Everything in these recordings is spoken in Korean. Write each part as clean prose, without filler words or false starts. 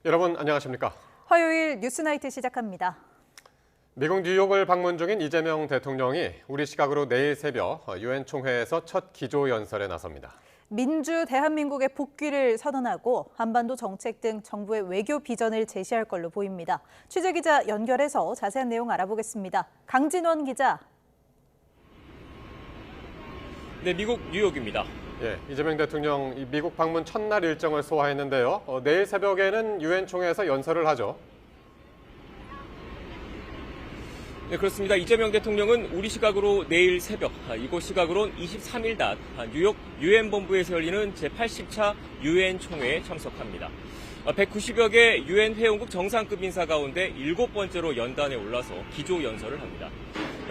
여러분 안녕하십니까? 화요일 뉴스나이트 시작합니다. 미국 뉴욕을 방문 중인 이재명 대통령이 우리 시각으로 내일 새벽 유엔 총회에서 첫 기조연설에 나섭니다. 민주 대한민국의 복귀를 선언하고 한반도 정책 등 정부의 외교 비전을 제시할 걸로 보입니다. 취재기자 연결해서 자세한 내용 알아보겠습니다. 강진원 기자. 네, 미국 뉴욕입니다. 이재명 대통령 미국 방문 첫날 일정을 소화했는데요. 내일 새벽에는 유엔 총회에서 연설을 하죠. 네, 그렇습니다. 이재명 대통령은 우리 시각으로 내일 새벽, 이곳 시각으로는 23일 낮 뉴욕 유엔 본부에서 열리는 제80차 유엔 총회에 참석합니다. 190여 개 유엔 회원국 정상급 인사 가운데 7번째로 연단에 올라서 기조 연설을 합니다.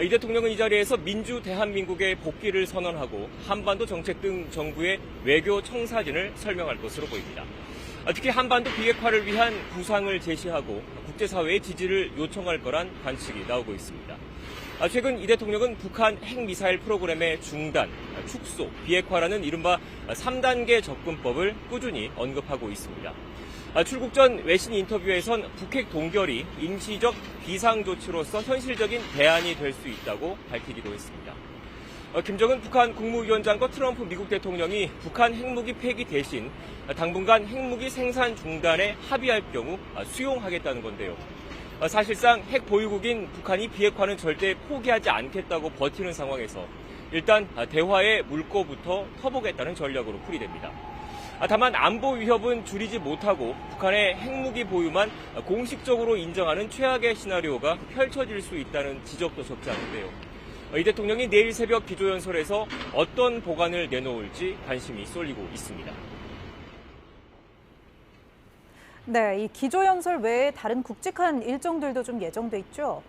이 대통령은 이 자리에서 민주 대한민국의 복귀를 선언하고 한반도 정책 등 정부의 외교 청사진을 설명할 것으로 보입니다. 특히 한반도 비핵화를 위한 구상을 제시하고 국제사회의 지지를 요청할 거란 관측이 나오고 있습니다. 최근 이 대통령은 북한 핵미사일 프로그램의 중단, 축소, 비핵화라는 이른바 3단계 접근법을 꾸준히 언급하고 있습니다. 출국 전 외신 인터뷰에선 북핵 동결이 임시적 비상조치로서 현실적인 대안이 될 수 있다고 밝히기도 했습니다. 김정은 북한 국무위원장과 트럼프 미국 대통령이 북한 핵무기 폐기 대신 당분간 핵무기 생산 중단에 합의할 경우 수용하겠다는 건데요. 사실상 핵 보유국인 북한이 비핵화는 절대 포기하지 않겠다고 버티는 상황에서 일단 대화의 물꼬부터 터보겠다는 전략으로 풀이됩니다. 다만 안보 위협은 줄이지 못하고 북한의 핵무기 보유만 공식적으로 인정하는 최악의 시나리오가 펼쳐질 수 있다는 지적도 적지 않은데요. 이 대통령이 내일 새벽 기조연설에서 어떤 보관을 내놓을지 관심이 쏠리고 있습니다. 네, 이 기조연설 외에 다른 굵직한 일정들도 좀 예정돼 있죠?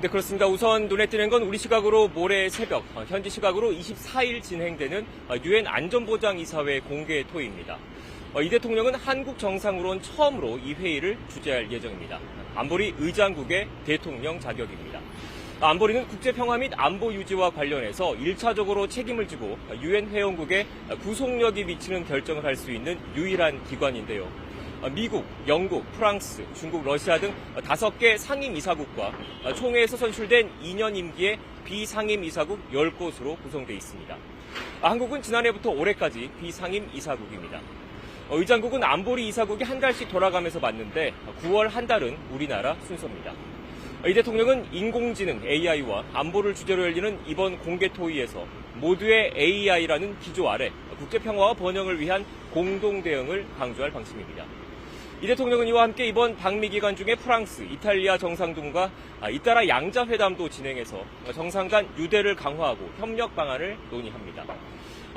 네, 그렇습니다. 우선 눈에 띄는 건 우리 시각으로 모레 새벽, 현지 시각으로 24일 진행되는 유엔 안전보장이사회 공개 토의입니다. 이 대통령은 한국 정상으로는 처음으로 이 회의를 주재할 예정입니다. 안보리 의장국의 대통령 자격입니다. 안보리는 국제평화 및 안보 유지와 관련해서 1차적으로 책임을 지고 유엔 회원국에 구속력이 미치는 결정을 할 수 있는 유일한 기관인데요. 미국, 영국, 프랑스, 중국, 러시아 등 5개 상임이사국과 총회에서 선출된 2년 임기의 비상임이사국 10곳으로 구성되어 있습니다. 한국은 지난해부터 올해까지 비상임이사국입니다. 의장국은 안보리 이사국이 한 달씩 돌아가면서 맡는데 9월 한 달은 우리나라 순서입니다. 이 대통령은 인공지능 AI와 안보를 주제로 열리는 이번 공개 토의에서 모두의 AI라는 기조 아래 국제평화와 번영을 위한 공동 대응을 강조할 방침입니다. 이 대통령은 이와 함께 이번 방미 기간 중에 프랑스, 이탈리아 정상 등과 잇따라 양자회담도 진행해서 정상 간 유대를 강화하고 협력 방안을 논의합니다.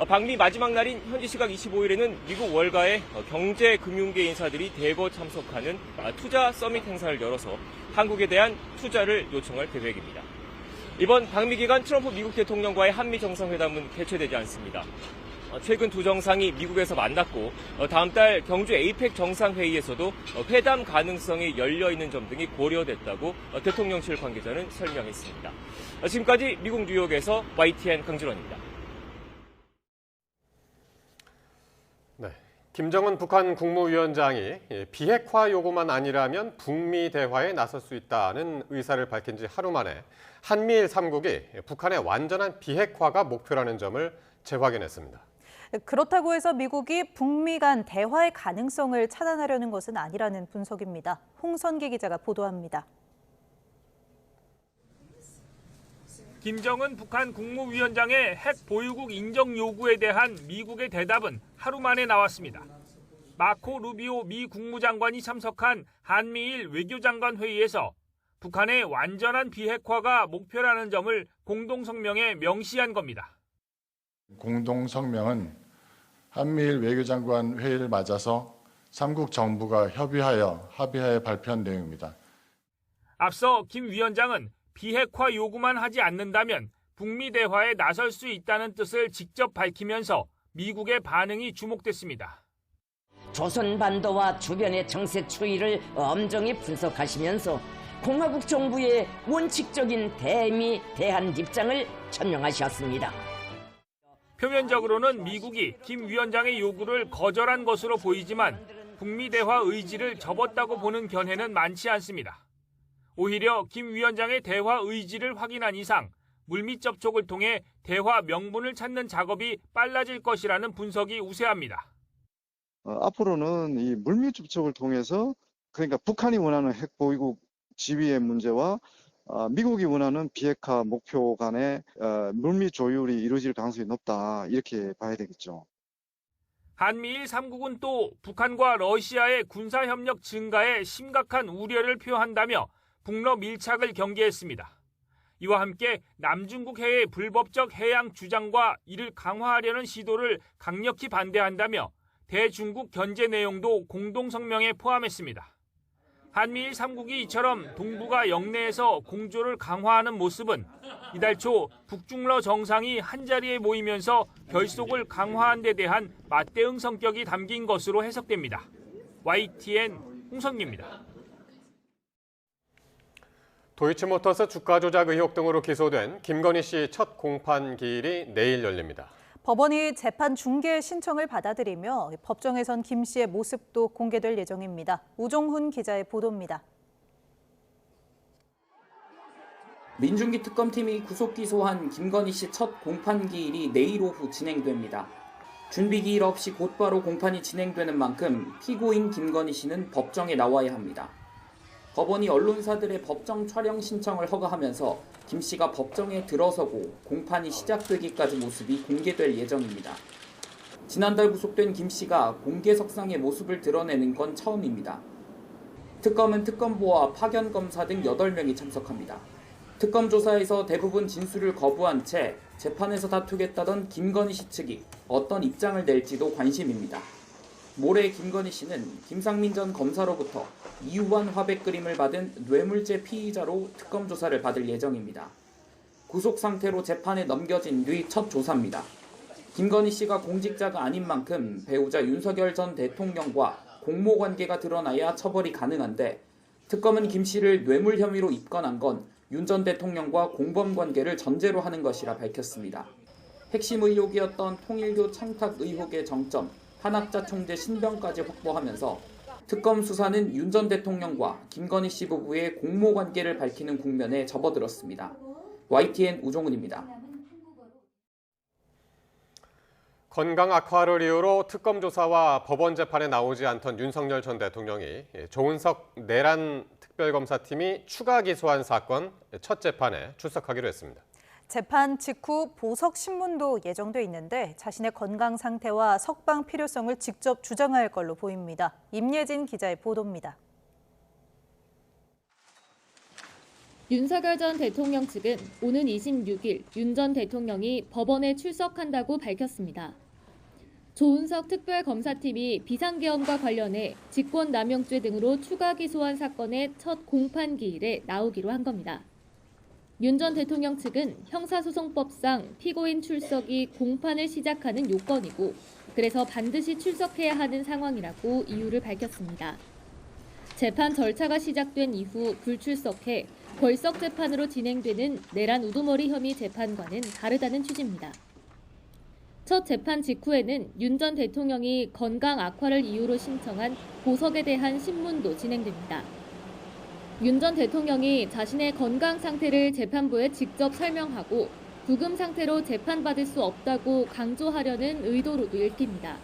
방미 마지막 날인 현지 시각 25일에는 미국 월가의 경제 금융계 인사들이 대거 참석하는 투자 서밋 행사를 열어서 한국에 대한 투자를 요청할 계획입니다. 이번 방미 기간 트럼프 미국 대통령과의 한미 정상회담은 개최되지 않습니다. 최근 두 정상이 미국에서 만났고 다음 달 경주 에이펙 정상회의에서도 회담 가능성이 열려있는 점 등이 고려됐다고 대통령실 관계자는 설명했습니다. 지금까지 미국 뉴욕에서 YTN 강진원입니다. 네, 김정은 북한 국무위원장이 비핵화 요구만 아니라면 북미 대화에 나설 수 있다는 의사를 밝힌 지 하루 만에 한미일 3국이 북한의 완전한 비핵화가 목표라는 점을 재확인했습니다. 그렇다고 해서 미국이 북미 간 대화의 가능성을 차단하려는 것은 아니라는 분석입니다. 홍선기 기자가 보도합니다. 김정은 북한 국무위원장의 핵 보유국 인정 요구에 대한 미국의 대답은 하루 만에 나왔습니다. 마코 루비오 미 국무장관이 참석한 한미일 외교장관 회의에서 북한의 완전한 비핵화가 목표라는 점을 공동성명에 명시한 겁니다. 공동성명은 한미일 외교장관 회의를 맞아서 3국 정부가 합의하에 발표한 내용입니다. 앞서 김 위원장은 비핵화 요구만 하지 않는다면 북미 대화에 나설 수 있다는 뜻을 직접 밝히면서 미국의 반응이 주목됐습니다. 조선반도와 주변의 정세 추이를 엄정히 분석하시면서 공화국 정부의 원칙적인 대미 대한 입장을 천명하셨습니다. 표면적으로는 미국이 김 위원장의 요구를 거절한 것으로 보이지만 북미 대화 의지를 접었다고 보는 견해는 많지 않습니다. 오히려 김 위원장의 대화 의지를 확인한 이상 물밑 접촉을 통해 대화 명분을 찾는 작업이 빨라질 것이라는 분석이 우세합니다. 앞으로는 이 물밑 접촉을 통해서 그러니까 북한이 원하는 핵 보유국 지위의 문제와 미국이 원하는 비핵화 목표 간의 물밑 조율이 이루어질 가능성이 높다 이렇게 봐야 되겠죠. 한미일 3국은 또 북한과 러시아의 군사협력 증가에 심각한 우려를 표한다며 북러 밀착을 경계했습니다. 이와 함께 남중국 해의 불법적 해양 주장과 이를 강화하려는 시도를 강력히 반대한다며 대중국 견제 내용도 공동성명에 포함했습니다. 한미일 3국이 이처럼 동북아 영내에서 공조를 강화하는 모습은 이달 초 북중러 정상이 한자리에 모이면서 결속을 강화한 데 대한 맞대응 성격이 담긴 것으로 해석됩니다. YTN 홍성기입니다. 도이치모터스 주가 조작 의혹 등으로 기소된 김건희 씨 첫 공판 기일이 내일 열립니다. 법원이 재판 중개 신청을 받아들이며 법정에선 김 씨의 모습도 공개될 예정입니다. 우종훈 기자의 보도입니다. 민중기 특검팀이 구속 기소한 김건희 씨 첫 공판 기일이 내일 오후 진행됩니다. 준비 기일 없이 곧바로 공판이 진행되는 만큼 피고인 김건희 씨는 법정에 나와야 합니다. 법원이 언론사들의 법정 촬영 신청을 허가하면서 김 씨가 법정에 들어서고 공판이 시작되기까지 모습이 공개될 예정입니다. 지난달 구속된 김 씨가 공개석상의 모습을 드러내는 건 처음입니다. 특검은 특검보와 파견검사 등 8명이 참석합니다. 특검 조사에서 대부분 진술을 거부한 채 재판에서 다투겠다던 김건희 씨 측이 어떤 입장을 낼지도 관심입니다. 모레 김건희 씨는 김상민 전 검사로부터 이유한 화백 그림을 받은 뇌물죄 피의자로 특검 조사를 받을 예정입니다. 구속 상태로 재판에 넘겨진 뒤 첫 조사입니다. 김건희 씨가 공직자가 아닌 만큼 배우자 윤석열 전 대통령과 공모 관계가 드러나야 처벌이 가능한데 특검은 김 씨를 뇌물 혐의로 입건한 건 윤 전 대통령과 공범 관계를 전제로 하는 것이라 밝혔습니다. 핵심 의혹이었던 통일교 청탁 의혹의 정점, 한학자 총재 신병까지 확보하면서 특검 수사는 윤 전 대통령과 김건희 씨 부부의 공모 관계를 밝히는 국면에 접어들었습니다. YTN 우종훈입니다. 건강 악화를 이유로 특검 조사와 법원 재판에 나오지 않던 윤석열 전 대통령이 조은석 내란 특별검사팀이 추가 기소한 사건 첫 재판에 출석하기로 했습니다. 재판 직후 보석 신문도 예정돼 있는데 자신의 건강 상태와 석방 필요성을 직접 주장할 걸로 보입니다. 임예진 기자의 보도입니다. 윤석열 전 대통령 측은 오는 26일 윤 전 대통령이 법원에 출석한다고 밝혔습니다. 조은석 특별검사팀이 비상계엄과 관련해 직권남용죄 등으로 추가 기소한 사건의 첫 공판 기일에 나오기로 한 겁니다. 윤 전 대통령 측은 형사소송법상 피고인 출석이 공판을 시작하는 요건이고 그래서 반드시 출석해야 하는 상황이라고 이유를 밝혔습니다. 재판 절차가 시작된 이후 불출석해 벌석 재판으로 진행되는 내란 우두머리 혐의 재판과는 다르다는 취지입니다. 첫 재판 직후에는 윤 전 대통령이 건강 악화를 이유로 신청한 보석에 대한 신문도 진행됩니다. 윤 전 대통령이 자신의 건강 상태를 재판부에 직접 설명하고 구금 상태로 재판받을 수 없다고 강조하려는 의도로도 읽힙니다.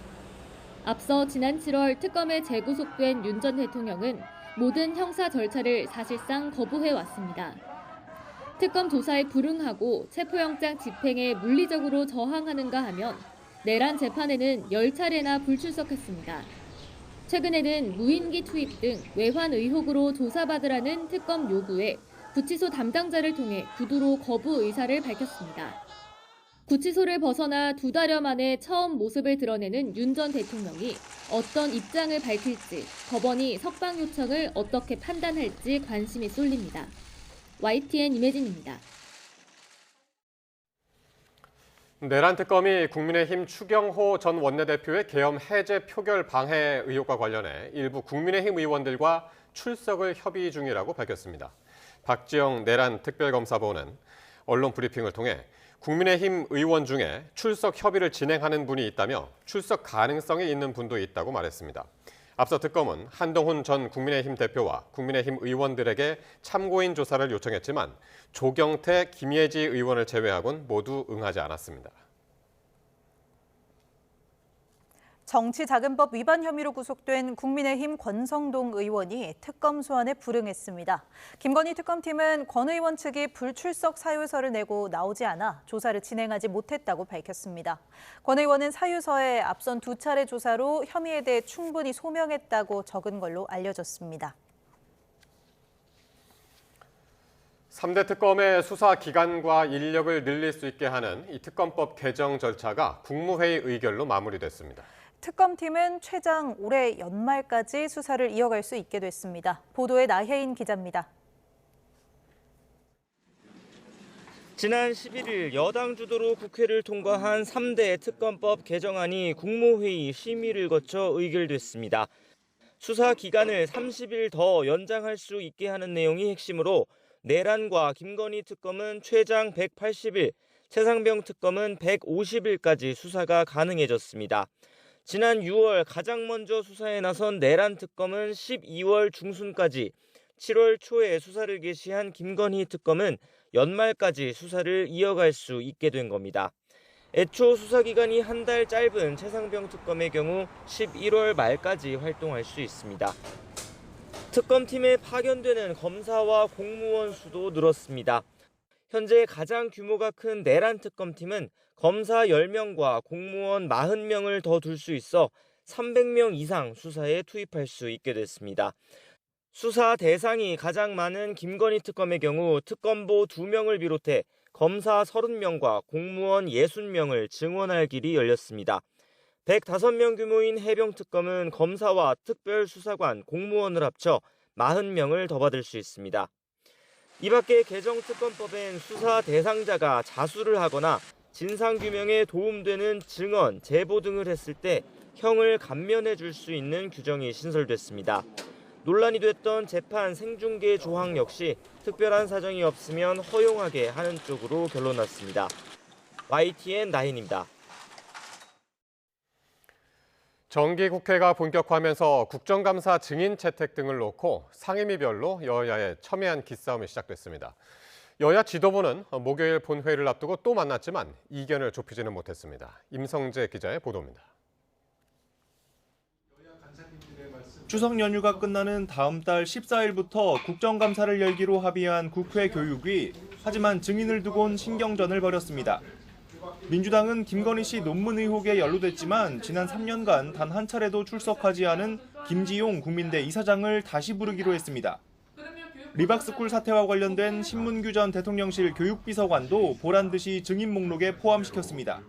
앞서 지난 7월 특검에 재구속된 윤 전 대통령은 모든 형사 절차를 사실상 거부해왔습니다. 특검 조사에 불응하고 체포영장 집행에 물리적으로 저항하는가 하면 내란 재판에는 10차례나 불출석했습니다. 최근에는 무인기 투입 등 외환 의혹으로 조사받으라는 특검 요구에 구치소 담당자를 통해 구두로 거부 의사를 밝혔습니다. 구치소를 벗어나 2달여 만에 처음 모습을 드러내는 윤 전 대통령이 어떤 입장을 밝힐지, 법원이 석방 요청을 어떻게 판단할지 관심이 쏠립니다. YTN 임혜진입니다. 내란 특검이 국민의힘 추경호 전 원내대표의 계엄 해제 표결 방해 의혹과 관련해 일부 국민의힘 의원들과 출석을 협의 중이라고 밝혔습니다. 박지영 내란 특별검사보는 언론 브리핑을 통해 국민의힘 의원 중에 출석 협의를 진행하는 분이 있다며 출석 가능성이 있는 분도 있다고 말했습니다. 앞서 특검은 한동훈 전 국민의힘 대표와 국민의힘 의원들에게 참고인 조사를 요청했지만 조경태, 김예지 의원을 제외하곤 모두 응하지 않았습니다. 정치자금법 위반 혐의로 구속된 국민의힘 권성동 의원이 특검 소환에 불응했습니다. 김건희 특검팀은 권 의원 측이 불출석 사유서를 내고 나오지 않아 조사를 진행하지 못했다고 밝혔습니다. 권 의원은 사유서에 앞선 2차례 조사로 혐의에 대해 충분히 소명했다고 적은 걸로 알려졌습니다. 3대 특검의 수사 기간과 인력을 늘릴 수 있게 하는 이 특검법 개정 절차가 국무회의 의결로 마무리됐습니다. 특검팀은 최장 올해 연말까지 수사를 이어갈 수 있게 됐습니다. 보도에 나혜인 기자입니다. 지난 11일 여당 주도로 국회를 통과한 3대 특검법 개정안이 국무회의 심의를 거쳐 의결됐습니다. 수사 기간을 30일 더 연장할 수 있게 하는 내용이 핵심으로 내란과 김건희 특검은 최장 180일, 최상병 특검은 150일까지 수사가 가능해졌습니다. 지난 6월 가장 먼저 수사에 나선 내란 특검은 12월 중순까지, 7월 초에 수사를 개시한 김건희 특검은 연말까지 수사를 이어갈 수 있게 된 겁니다. 애초 수사 기간이 한 달 짧은 최상병 특검의 경우 11월 말까지 활동할 수 있습니다. 특검팀에 파견되는 검사와 공무원 수도 늘었습니다. 현재 가장 규모가 큰 내란 특검팀은 검사 10명과 공무원 40명을 더 둘 수 있어 300명 이상 수사에 투입할 수 있게 됐습니다. 수사 대상이 가장 많은 김건희 특검의 경우 특검보 2명을 비롯해 검사 30명과 공무원 60명을 증원할 길이 열렸습니다. 105명 규모인 해병특검은 검사와 특별수사관, 공무원을 합쳐 40명을 더 받을 수 있습니다. 이 밖에 개정특검법엔 수사 대상자가 자수를 하거나 진상규명에 도움되는 증언, 제보 등을 했을 때 형을 감면해 줄 수 있는 규정이 신설됐습니다. 논란이 됐던 재판 생중계 조항 역시 특별한 사정이 없으면 허용하게 하는 쪽으로 결론 났습니다. YTN 나인입니다. 정기국회가 본격화하면서 국정감사 증인 채택 등을 놓고 상임위별로 여야의 첨예한 기싸움이 시작됐습니다. 여야 지도부는 목요일 본회의를 앞두고 또 만났지만 이견을 좁히지는 못했습니다. 임성재 기자의 보도입니다. 추석 연휴가 끝나는 다음 달 14일부터 국정감사를 열기로 합의한 국회 교육위, 하지만 증인을 두곤 신경전을 벌였습니다. 민주당은 김건희 씨 논문 의혹에 연루됐지만 지난 3년간 단 한 차례도 출석하지 않은 김지용 국민대 이사장을 다시 부르기로 했습니다. 리박스쿨 사태와 관련된 신문규 전 대통령실 교육비서관도 보란듯이 증인 목록에 포함시켰습니다.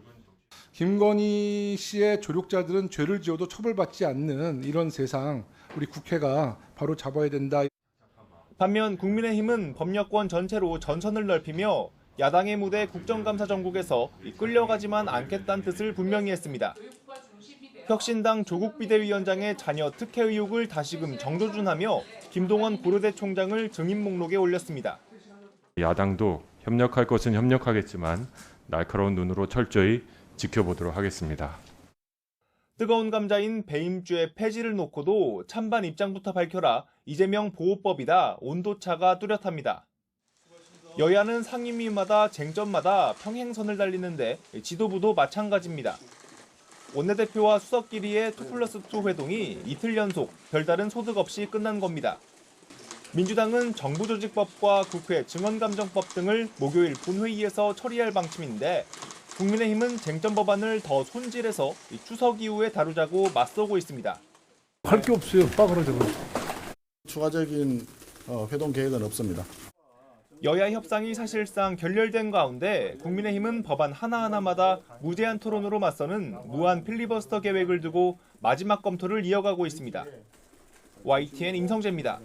김건희 씨의 조력자들은 죄를 지어도 처벌받지 않는 이런 세상, 우리 국회가 바로 잡아야 된다. 반면 국민의힘은 법력권 전체로 전선을 넓히며 야당의 무대 국정감사 전국에서 끌려가지만 않겠다는 뜻을 분명히 했습니다. 혁신당 조국 비대위원장의 자녀 특혜 의혹을 다시금 정조준하며 김동원 고려대 총장을 증인 목록에 올렸습니다. 야당도 협력할 것은 협력하겠지만 날카로운 눈으로 철저히 지켜보도록 하겠습니다. 뜨거운 감자인 배임죄 폐지를 놓고도 찬반 입장부터 밝혀라, 이재명 보호법이다, 온도차가 뚜렷합니다. 여야는 상임위마다 쟁점마다 평행선을 달리는데 지도부도 마찬가지입니다. 원내대표와 수석끼리의 2+2 회동이 이틀 연속 별다른 소득 없이 끝난 겁니다. 민주당은 정부조직법과 국회 증언감정법 등을 목요일 본회의에서 처리할 방침인데 국민의힘은 쟁점 법안을 더 손질해서 추석 이후에 다루자고 맞서고 있습니다. 할 게 없어요. 빠그러져서. 추가적인 회동 계획은 없습니다. 여야 협상이 사실상 결렬된 가운데 국민의힘은 법안 하나하나마다 무제한 토론으로 맞서는 무한 필리버스터 계획을 두고 마지막 검토를 이어가고 있습니다. YTN 임성재입니다.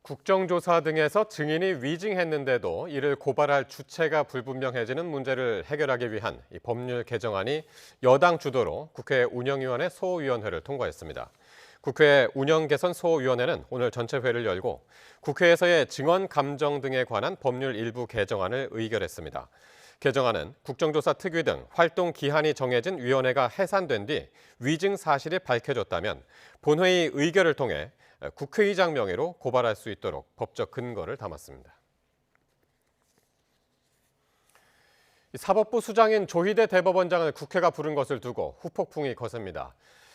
국정조사 등에서 증인이 위증했는데도 이를 고발할 주체가 불분명해지는 문제를 해결하기 위한 이 법률 개정안이 여당 주도로 국회 운영위원회 소위원회를 통과했습니다. 국회 운영개선소위원회는 오늘 전체 회를 열고 국회에서의 증언 감정 등에 관한 법률 일부 개정안을 의결했습니다. 개정안은 국정조사 특위 등 활동 기한이 정해진 위원회가 해산된 뒤 위증 사실이 밝혀졌다면 본회의 의결을 통해 국회의장 명의로 고발할 수 있도록 법적 근거를 담았습니다. 사법부 수장인 조희대 대법원장을 국회가 부른 것을 두고 후폭풍이 거셉니다.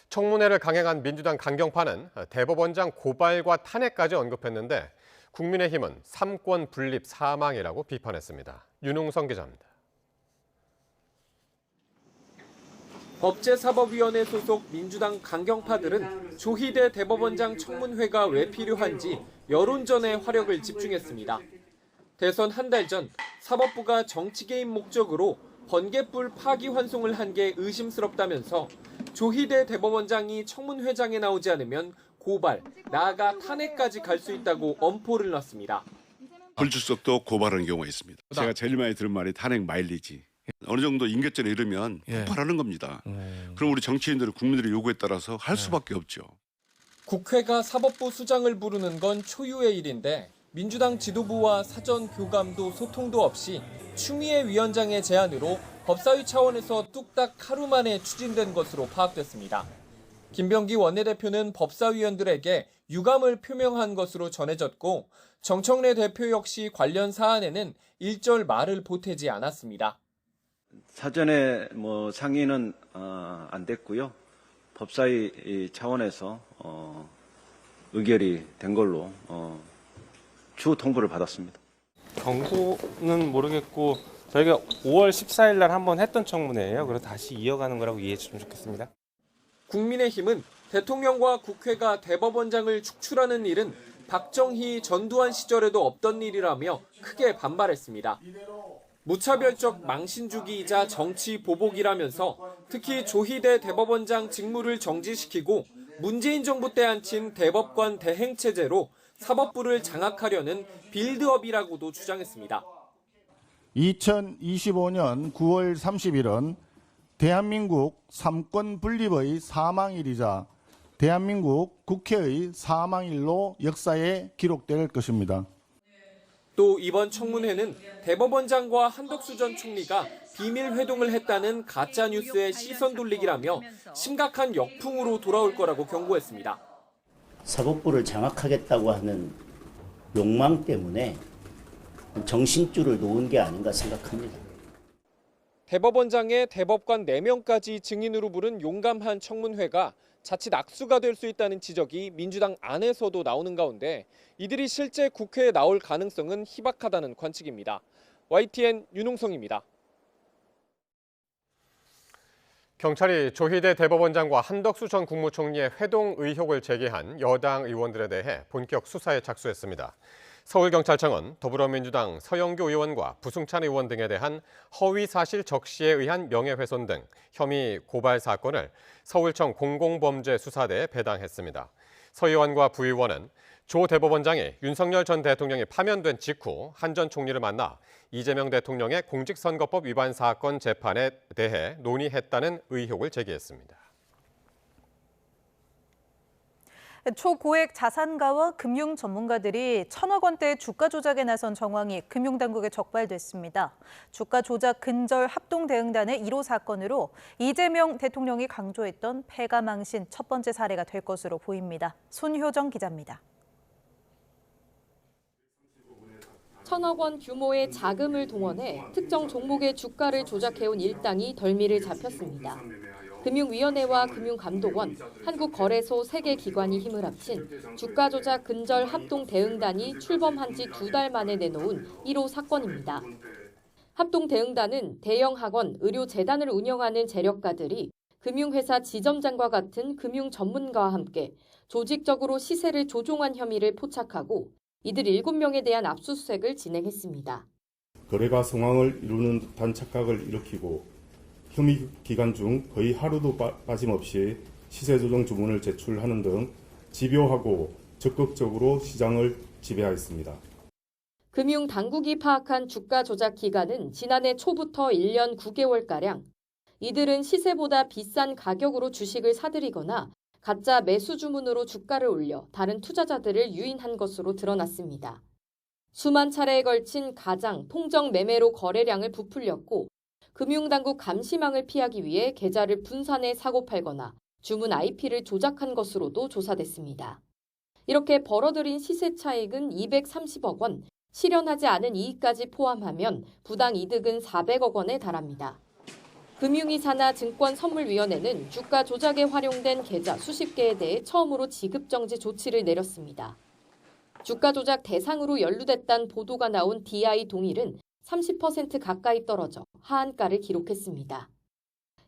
청문회를 강행한 민주당 강경파는 대법원장 고발과 탄핵까지 언급했는데 국민의힘은 삼권 분립 사망이라고 비판했습니다. 윤웅성 기자입니다. 법제사법위원회 소속 민주당 강경파들은 조희대 대법원장 청문회가 왜 필요한지 여론전에 화력을 집중했습니다. 대선 한 달 전 사법부가 정치 개입 목적으로 번갯불 파기환송을 한 게 의심스럽다면서 조희대 대법원장이 청문회장에 나오지 않으면 고발, 나아가 탄핵까지 갈 수 있다고 엄포를 놨습니다. 불출석도 고발하는 경우가 있습니다. 제가 제일 많이 들은 말이 탄핵 마일리지. 어느 정도 임계점에 이르면 폭발하는 겁니다. 그럼 우리 정치인들은 국민들의 요구에 따라서 할 수밖에 없죠. 국회가 사법부 수장을 부르는 건 초유의 일인데 민주당 지도부와 사전 교감도 소통도 없이 추미애 위원장의 제안으로 법사위 차원에서 뚝딱 하루 만에 추진된 것으로 파악됐습니다. 김병기 원내대표는 법사위원들에게 유감을 표명한 것으로 전해졌고 정청래 대표 역시 관련 사안에는 일절 말을 보태지 않았습니다. 사전에 상의는 안 됐고요. 법사위 차원에서 의결이 된 걸로 추후 통보를 받았습니다. 경고는 모르겠고 저희가 5월 14일 날 한번 했던 청문회예요. 그래서 다시 이어가는 거라고 이해해 주시면 좋겠습니다. 국민의힘은 대통령과 국회가 대법원장을 축출하는 일은 박정희, 전두환 시절에도 없던 일이라며 크게 반발했습니다. 무차별적 망신주기이자 정치 보복이라면서 특히 조희대 대법원장 직무를 정지시키고 문재인 정부 때 앉힌 대법관 대행체제로 사법부를 장악하려는 빌드업이라고도 주장했습니다. 2025년 9월 30일은 대한민국 삼권 분립의 사망일이자 대한민국 국회의 사망일로 역사에 기록될 것입니다. 또 이번 청문회는 대법원장과 한덕수 전 총리가 비밀 회동을 했다는 가짜뉴스의 시선 돌리기라며 심각한 역풍으로 돌아올 거라고 경고했습니다. 사법부를 장악하겠다고 하는 욕망 때문에 정신줄을 놓은 게 아닌가 생각합니다. 대법원장의 대법관 4명까지 증인으로 부른 용감한 청문회가 자칫 악수가 될 수 있다는 지적이 민주당 안에서도 나오는 가운데 이들이 실제 국회에 나올 가능성은 희박하다는 관측입니다. YTN 윤웅성입니다. 경찰이 조희대 대법원장과 한덕수 전 국무총리의 회동 의혹을 제기한 여당 의원들에 대해 본격 수사에 착수했습니다. 서울경찰청은 더불어민주당 서영교 의원과 부승찬 의원 등에 대한 허위사실 적시에 의한 명예훼손 등 혐의 고발 사건을 서울청 공공범죄수사대에 배당했습니다. 서 의원과 부 의원은 조 대법원장이 윤석열 전 대통령이 파면된 직후 한 전 총리를 만나 이재명 대통령의 공직선거법 위반 사건 재판에 대해 논의했다는 의혹을 제기했습니다. 초고액 자산가와 금융 전문가들이 1,000억 원대 주가 조작에 나선 정황이 금융당국에 적발됐습니다. 주가 조작 근절 합동대응단의 1호 사건으로 이재명 대통령이 강조했던 패가망신 첫 번째 사례가 될 것으로 보입니다. 손효정 기자입니다. 1,000억 원 규모의 자금을 동원해 특정 종목의 주가를 조작해온 일당이 덜미를 잡혔습니다. 금융위원회와 금융감독원, 한국거래소 3개 기관이 힘을 합친 주가 조작 근절 합동대응단이 출범한 지 2달 만에 내놓은 1호 사건입니다. 합동대응단은 대형 학원, 의료재단을 운영하는 재력가들이 금융회사 지점장과 같은 금융 전문가와 함께 조직적으로 시세를 조종한 혐의를 포착하고 이들 7명에 대한 압수수색을 진행했습니다. 거래가 성황을 이루는 듯한 착각을 일으키고 혐의 기간 중 거의 하루도 빠짐없이 시세조정 주문을 제출하는 등 집요하고 적극적으로 시장을 지배하였습니다. 금융당국이 파악한 주가 조작 기간은 지난해 초부터 1년 9개월가량. 이들은 시세보다 비싼 가격으로 주식을 사들이거나 가짜 매수 주문으로 주가를 올려 다른 투자자들을 유인한 것으로 드러났습니다. 수만 차례에 걸친 가장, 통정 매매로 거래량을 부풀렸고 금융당국 감시망을 피하기 위해 계좌를 분산해 사고 팔거나 주문 IP를 조작한 것으로도 조사됐습니다. 이렇게 벌어들인 시세 차익은 230억 원, 실현하지 않은 이익까지 포함하면 부당 이득은 400억 원에 달합니다. 금융위사나 증권선물위원회는 주가 조작에 활용된 계좌 수십 개에 대해 처음으로 지급정지 조치를 내렸습니다. 주가 조작 대상으로 연루됐다는 보도가 나온 DI 동일은 30% 가까이 떨어져 하한가를 기록했습니다.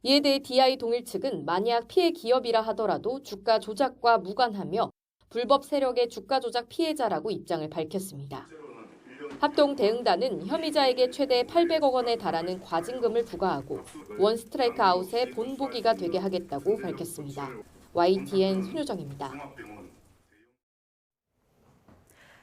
이에 대해 DI 동일 측은 만약 피해 기업이라 하더라도 주가 조작과 무관하며 불법 세력의 주가 조작 피해자라고 입장을 밝혔습니다. 합동대응단은 혐의자에게 최대 800억 원에 달하는 과징금을 부과하고 원 스트라이크 아웃의 본보기가 되게 하겠다고 밝혔습니다. YTN 손효정입니다.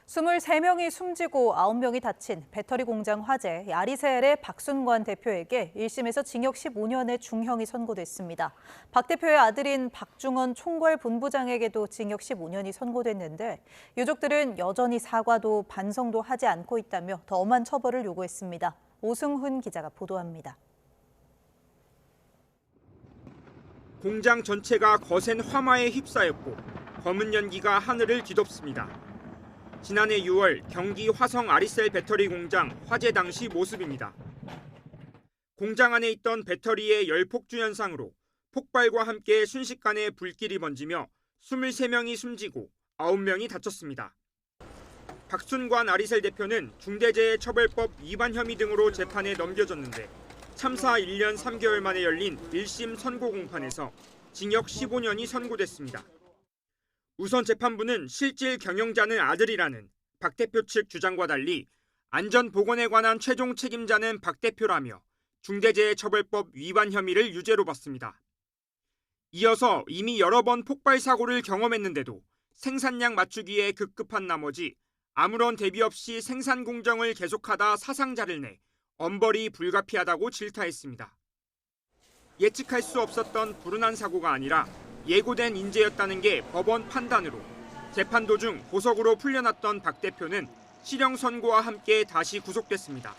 23명이 숨지고 9명이 다친 배터리 공장 화재 야리셀의 박순관 대표에게 1심에서 징역 15년의 중형이 선고됐습니다. 박 대표의 아들인 박중원 총괄 본부장에게도 징역 15년이 선고됐는데 유족들은 여전히 사과도 반성도 하지 않고 있다며 더 엄한 처벌을 요구했습니다. 오승훈 기자가 보도합니다. 공장 전체가 거센 화마에 휩싸였고 검은 연기가 하늘을 뒤덮습니다. 지난해 6월 경기 화성 아리셀 배터리 공장 화재 당시 모습입니다. 공장 안에 있던 배터리의 열폭주 현상으로 폭발과 함께 순식간에 불길이 번지며 23명이 숨지고 9명이 다쳤습니다. 박순관 아리셀 대표는 중대재해처벌법 위반 혐의 등으로 재판에 넘겨졌는데 참사 1년 3개월 만에 열린 1심 선고 공판에서 징역 15년이 선고됐습니다. 우선 재판부는 실질 경영자는 아들이라는 박 대표 측 주장과 달리 안전보건에 관한 최종 책임자는 박 대표라며 중대재해처벌법 위반 혐의를 유죄로 봤습니다. 이어서 이미 여러 번 폭발 사고를 경험했는데도 생산량 맞추기에 급급한 나머지 아무런 대비 없이 생산 공정을 계속하다 사상자를 내 엄벌이 불가피하다고 질타했습니다. 예측할 수 없었던 불운한 사고가 아니라 예고된 인재였다는 게 법원 판단으로 재판 도중 보석으로 풀려났던 박 대표는 실형 선고와 함께 다시 구속됐습니다.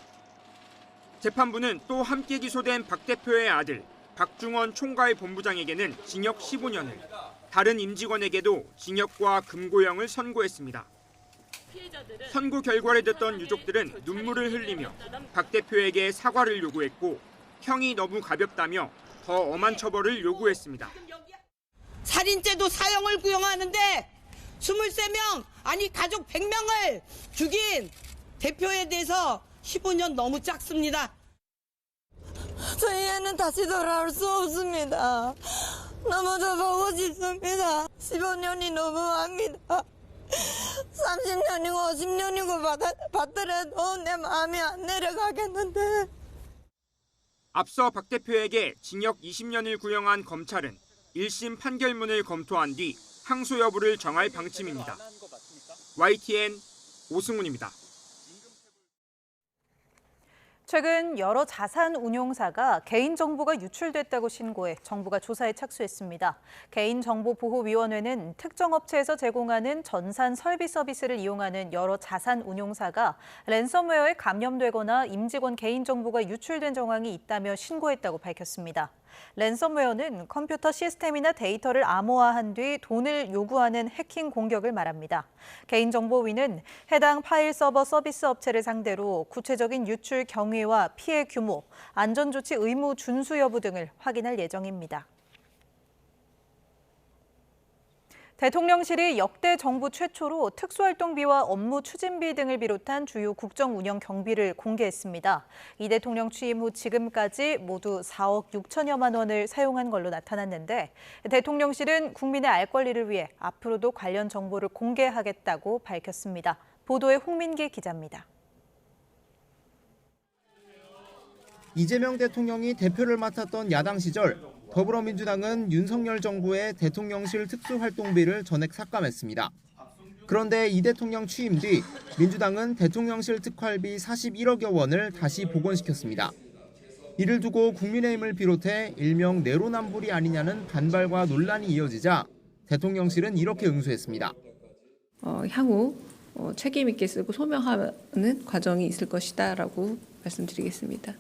재판부는 또 함께 기소된 박 대표의 아들 박중원 총괄 본부장에게는 징역 15년을, 다른 임직원에게도 징역과 금고형을 선고했습니다. 선고 결과를 듣던 유족들은 눈물을 흘리며 박 대표에게 사과를 요구했고 형이 너무 가볍다며 더 엄한 처벌을 요구했습니다. 살인죄도 사형을 구형하는데 23명, 아니 가족 100명을 죽인 대표에 대해서 15년 너무 작습니다. 저희는 다시 돌아올 수 없습니다. 너무 더 보고 싶습니다. 15년이 너무합니다. 30년이고 50년이고 받더라도 내 마음이 안 내려가겠는데. 앞서 박 대표에게 징역 20년을 구형한 검찰은 1심 판결문을 검토한 뒤 항소 여부를 정할 방침입니다. YTN 오승훈입니다. 최근 여러 자산 운용사가 개인정보가 유출됐다고 신고해 정부가 조사에 착수했습니다. 개인정보보호위원회는 특정 업체에서 제공하는 전산 설비 서비스를 이용하는 여러 자산 운용사가 랜섬웨어에 감염되거나 임직원 개인정보가 유출된 정황이 있다며 신고했다고 밝혔습니다. 랜섬웨어는 컴퓨터 시스템이나 데이터를 암호화한 뒤 돈을 요구하는 해킹 공격을 말합니다. 개인정보위는 해당 파일 서버 서비스 업체를 상대로 구체적인 유출 경위와 피해 규모, 안전조치 의무 준수 여부 등을 확인할 예정입니다. 대통령실이 역대 정부 최초로 특수활동비와 업무 추진비 등을 비롯한 주요 국정 운영 경비를 공개했습니다. 이 대통령 취임 후 지금까지 모두 4억 6천여만 원을 사용한 걸로 나타났는데 대통령실은 국민의 알 권리를 위해 앞으로도 관련 정보를 공개하겠다고 밝혔습니다. 보도에 홍민기 기자입니다. 이재명 대통령이 대표를 맡았던 야당 시절 더불어민주당은 윤석열 정부의 대통령실 특수활동비를 전액 삭감했습니다. 그런데 이 대통령 취임 뒤 민주당은 대통령실 특활비 41억여 원을 다시 복원시켰습니다. 이를 두고 국민의힘을 비롯해 일명 내로남불이 아니냐는 반발과 논란이 이어지자 대통령실은 이렇게 응수했습니다. 향후 책임 있게 쓰고 소명하는 과정이 있을 것이다라고 말씀드리겠습니다.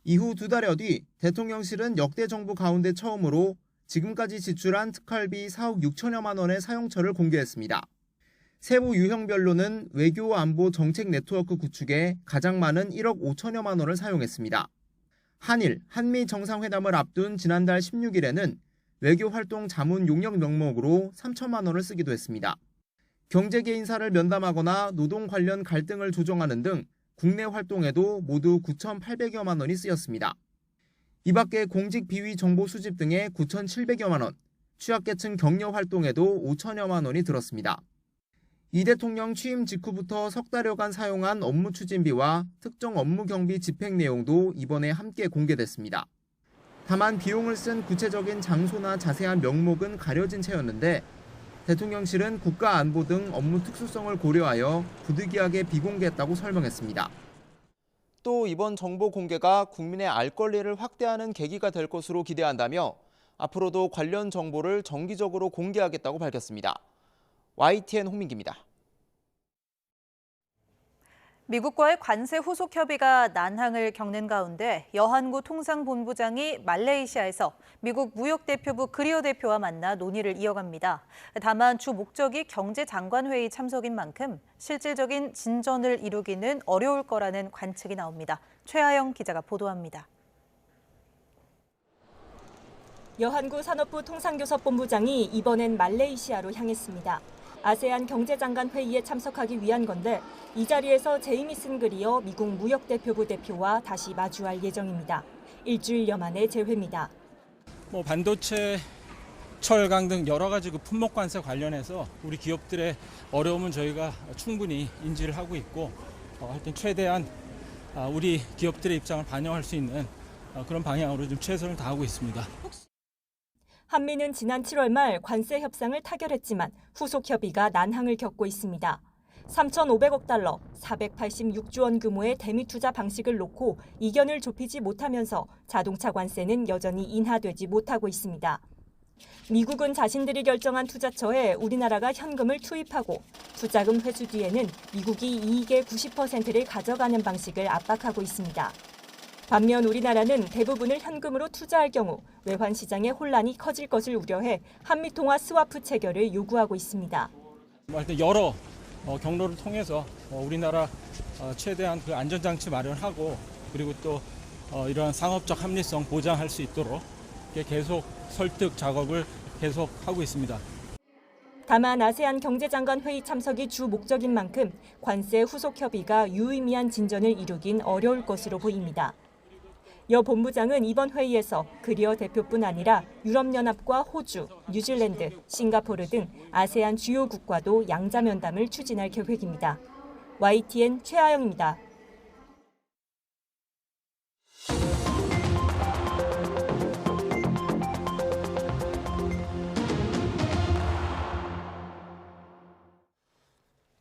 이후 2달여 뒤 대통령실은 역대 정부 가운데 처음으로 지금까지 지출한 특활비 4억 6천여만 원의 사용처를 공개했습니다. 세부 유형별로는 외교 안보 정책 네트워크 구축에 가장 많은 1억 5천여만 원을 사용했습니다. 한일, 한미 정상회담을 앞둔 지난달 16일에는 외교활동 자문 용역 명목으로 3천만 원을 쓰기도 했습니다. 경제계 인사를 면담하거나 노동 관련 갈등을 조정하는 등 국내 활동에도 모두 9,800여만 원이 쓰였습니다. 이 밖에 공직 비위 정보 수집 등에 9,700여만 원, 취약계층 격려 활동에도 5천여만 원이 들었습니다. 이 대통령 취임 직후부터 석 달여간 사용한 업무 추진비와 특정 업무 경비 집행 내용도 이번에 함께 공개됐습니다. 다만 비용을 쓴 구체적인 장소나 자세한 명목은 가려진 채였는데 대통령실은 국가안보 등 업무 특수성을 고려하여 부득이하게 비공개했다고 설명했습니다. 또 이번 정보 공개가 국민의 알 권리를 확대하는 계기가 될 것으로 기대한다며 앞으로도 관련 정보를 정기적으로 공개하겠다고 밝혔습니다. YTN 홍민기입니다. 미국과의 관세 후속 협의가 난항을 겪는 가운데 여한구 통상본부장이 말레이시아에서 미국 무역대표부 그리어 대표와 만나 논의를 이어갑니다. 다만 주 목적이 경제장관회의 참석인 만큼 실질적인 진전을 이루기는 어려울 거라는 관측이 나옵니다. 최하영 기자가 보도합니다. 여한구 산업부 통상교섭본부장이 이번엔 말레이시아로 향했습니다. 아세안 경제장관 회의에 참석하기 위한 건데 이 자리에서 제이미슨 그리어 미국 무역대표부 대표와 다시 마주할 예정입니다. 일주일여 만의 재회입니다. 반도체, 철강 등 여러 가지 품목 관세 관련해서 우리 기업들의 어려움은 저희가 충분히 인지를 하고 있고 하여튼 최대한 우리 기업들의 입장을 반영할 수 있는 그런 방향으로 좀 최선을 다하고 있습니다. 한미는 지난 7월 말 관세 협상을 타결했지만 후속 협의가 난항을 겪고 있습니다. 3,500억 달러, 486조 원 규모의 대미 투자 방식을 놓고 이견을 좁히지 못하면서 자동차 관세는 여전히 인하되지 못하고 있습니다. 미국은 자신들이 결정한 투자처에 우리나라가 현금을 투입하고 투자금 회수 뒤에는 미국이 이익의 90%를 가져가는 방식을 압박하고 있습니다. 반면 우리나라는 대부분을 현금으로 투자할 경우 외환 시장의 혼란이 커질 것을 우려해 한미통화 스와프 체결을 요구하고 있습니다. 여러 경로를 통해서 우리나라 최대한 그 안전장치 마련하고 그리고 또 이러한 상업적 합리성 보장할 수 있도록 계속 설득 작업을 계속하고 있습니다. 다만 아세안 경제장관 회의 참석이 주 목적인 만큼 관세 후속 협의가 유의미한 진전을 이루긴 어려울 것으로 보입니다. 여 본부장은 이번 회의에서 그리어 대표뿐 아니라 유럽연합과 호주, 뉴질랜드, 싱가포르 등 아세안 주요 국가도 양자 면담을 추진할 계획입니다. YTN 최하영입니다.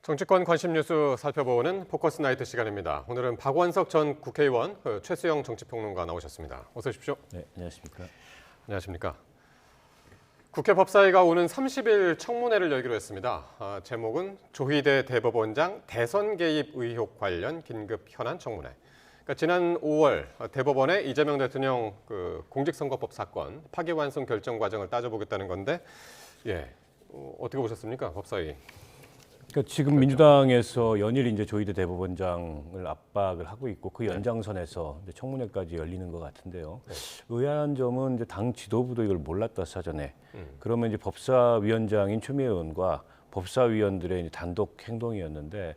정치권 관심 뉴스 살펴보는 포커스 나이트 시간입니다. 오늘은 박원석 전 국회의원, 최수영 정치평론가 나오셨습니다. 어서 오십시오. 네, 안녕하십니까. 안녕하십니까. 국회 법사위가 오는 30일 청문회를 열기로 했습니다. 제목은 조희대 대법원장 대선 개입 의혹 관련 긴급 현안 청문회. 그러니까 지난 5월 대법원의 이재명 대통령 공직선거법 사건 파기환송 결정 과정을 따져보겠다는 건데, 어떻게 보셨습니까, 법사위? 그러니까 지금 민주당에서 연일 이제 조희대 대법원장을 압박을 하고 있고 그 연장선에서 이제 청문회까지 열리는 것 같은데요. 의아한 점은 이제 당 지도부도 이걸 몰랐다 사전에. 그러면 이제 법사위원장인 추미애 의원과 법사위원들의 이제 단독 행동이었는데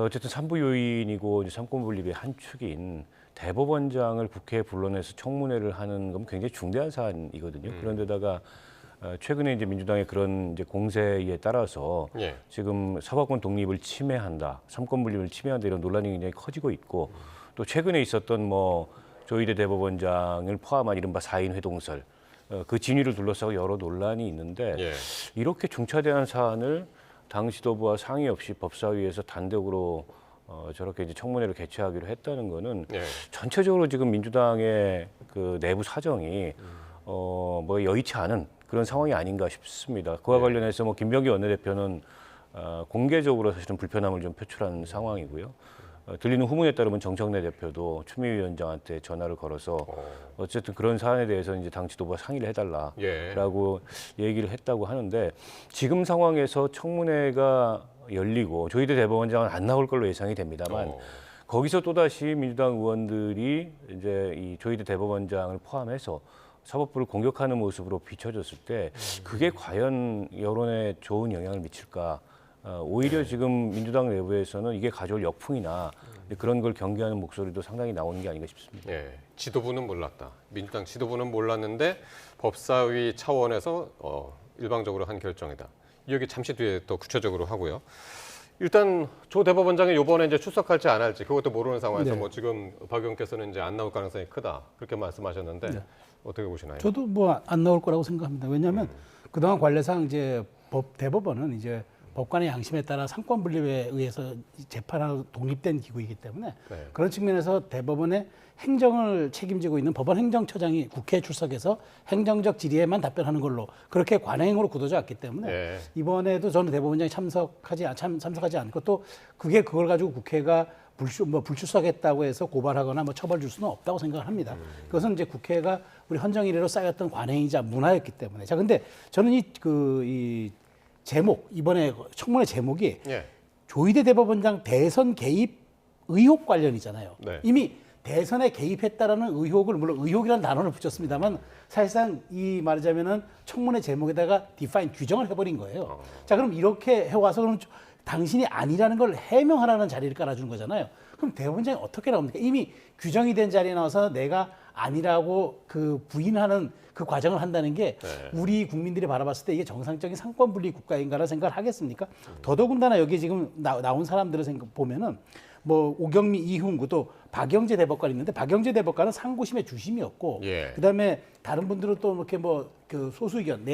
어쨌든 삼부 요인이고 이제 삼권 분립의 한 축인 대법원장을 국회에 불러내서 청문회를 하는 건 굉장히 중대한 사안이거든요. 그런데다가 최근에 이제 민주당의 그런 이제 공세에 따라서 지금 사법권 독립을 침해한다, 삼권 분립을 침해한다 이런 논란이 굉장히 커지고 있고 또 최근에 있었던 조희대 대법원장을 포함한 이른바 4인 회동설 그 진위를 둘러싸고 여러 논란이 있는데 이렇게 중차대한 사안을 당 지도부와 상의 없이 법사위에서 단독으로 저렇게 이제 청문회를 개최하기로 했다는 거는 전체적으로 지금 민주당의 그 내부 사정이 여의치 않은 그런 상황이 아닌가 싶습니다. 그와 관련해서 뭐 김병기 원내대표는 공개적으로 사실은 불편함을 좀 표출한 상황이고요. 들리는 후문에 따르면 정청래 대표도 추미애 위원장한테 전화를 걸어서 어쨌든 그런 사안에 대해서 이제 당 지도부가 상의를 해달라라고 얘기를 했다고 하는데 지금 상황에서 청문회가 열리고 조희대 대법원장은 안 나올 걸로 예상이 됩니다만 거기서 또다시 민주당 의원들이 이제 이 조희대 대법원장을 포함해서 사법부를 공격하는 모습으로 비춰졌을 때 그게 과연 여론에 좋은 영향을 미칠까? 오히려 지금 민주당 내부에서는 이게 가져올 역풍이나 그런 걸 경계하는 목소리도 상당히 나오는 게 아닌가 싶습니다. 예, 지도부는 몰랐다. 민주당 지도부는 몰랐는데 법사위 차원에서 일방적으로 한 결정이다. 이 얘기 잠시 뒤에 더 구체적으로 하고요. 일단 조 대법원장이 이번에 이제 출석할지 안 할지 그것도 모르는 상황에서 네. 뭐 지금 박 의원께서는 이제 안 나올 가능성이 크다 그렇게 말씀하셨는데 네. 어떻게 보시나요? 저도 뭐 안 나올 거라고 생각합니다. 왜냐하면 그동안 관례상 이제 대법원은 이제 법관의 양심에 따라 상권 분립에 의해서 재판하고 독립된 기구이기 때문에 네. 그런 측면에서 대법원의 행정을 책임지고 있는 법원 행정처장이 국회에 출석해서 행정적 질의에만 답변하는 걸로 그렇게 관행으로 굳어져 왔기 때문에 네. 이번에도 저는 대법원장이 참석하지 않고 또 그걸 가지고 국회가 불출석했다고 해서 고발하거나 뭐 처벌 줄 수는 없다고 생각을 합니다. 그것은 이제 국회가 우리 헌정 이래로 쌓였던 관행이자 문화였기 때문에. 자, 근데 저는 이 제목, 이번에 청문회 제목이 예. 조희대 대법원장 대선 개입 의혹 관련이잖아요. 네. 이미 대선에 개입했다라는 의혹을, 물론 의혹이라는 단어를 붙였습니다만 사실상 이 말하자면은 청문회 제목에다가 디파인 규정을 해버린 거예요. 자, 그럼 이렇게 해와서 그럼 당신이 아니라는 걸 해명하라는 자리를 깔아주는 거잖아요. 그럼 대법원장이 어떻게 나옵니까? 이미 규정이 된 자리에 나와서 내가 아니라고 그 부인하는 그 과정을 한다는 게 우리 국민들이 바라봤을 때 이게 정상적인 상권 분리 국가인가라는 생각을 하겠습니까? 더더군다나 여기 지금 나온 사람들을 보면은 뭐 오경미, 이흉구 또 박영재 대법관이 있는데 박영재 대법관은 상고심의 주심이었고 그다음에 다른 분들은 또 이렇게 뭐 그 소수 의견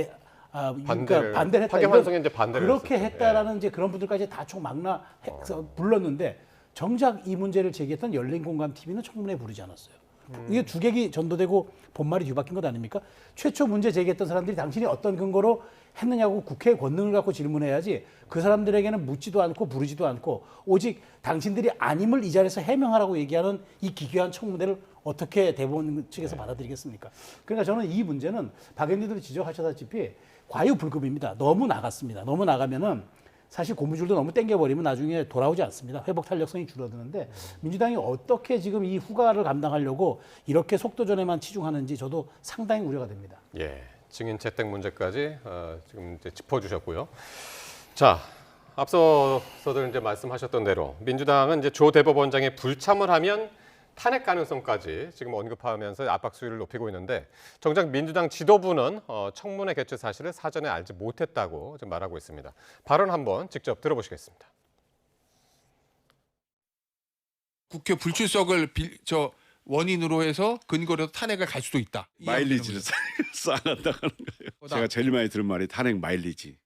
반대를 했다. 파기환송에 이제 반대를 그렇게 했었죠. 했다라는 이제 그런 분들까지 다 총망라해서 불렀는데 정작 이 문제를 제기했던 열린공감TV는 청문회에 부르지 않았어요. 이게 주객이 전도되고 본말이 뒤바뀐 것 아닙니까? 최초 문제 제기했던 사람들이 당신이 어떤 근거로 했느냐고 국회의 권능을 갖고 질문해야지 그 사람들에게는 묻지도 않고 부르지도 않고 오직 당신들이 아님을 이 자리에서 해명하라고 얘기하는 이 기괴한 청문회를 어떻게 대법원 측에서 받아들이겠습니까? 그러니까 저는 이 문제는 박 의원님도 지적하셨다시피 과유불급입니다. 너무 나갔습니다. 너무 나가면은 사실 고무줄도 너무 당겨버리면 나중에 돌아오지 않습니다. 회복 탄력성이 줄어드는데 민주당이 어떻게 지금 이 후가를 감당하려고 이렇게 속도전에만 치중하는지 저도 상당히 우려가 됩니다. 예, 증인 채택 문제까지 지금 이제 짚어주셨고요. 자, 앞서서들 이제 말씀하셨던 대로 민주당은 이제 조 대법원장의 불참을 하면 탄핵 가능성까지 지금 언급하면서 압박 수위를 높이고 있는데 정작 민주당 지도부는 청문회 개최 사실을 사전에 알지 못했다고 지금 말하고 있습니다. 발언 한번 직접 들어보시겠습니다. 국회 불출석을 원인으로 해서 근거로 탄핵을 갈 수도 있다. 마일리지를 쌓아간다는 거예요. 제가 제일 많이 들은 말이 탄핵 마일리지.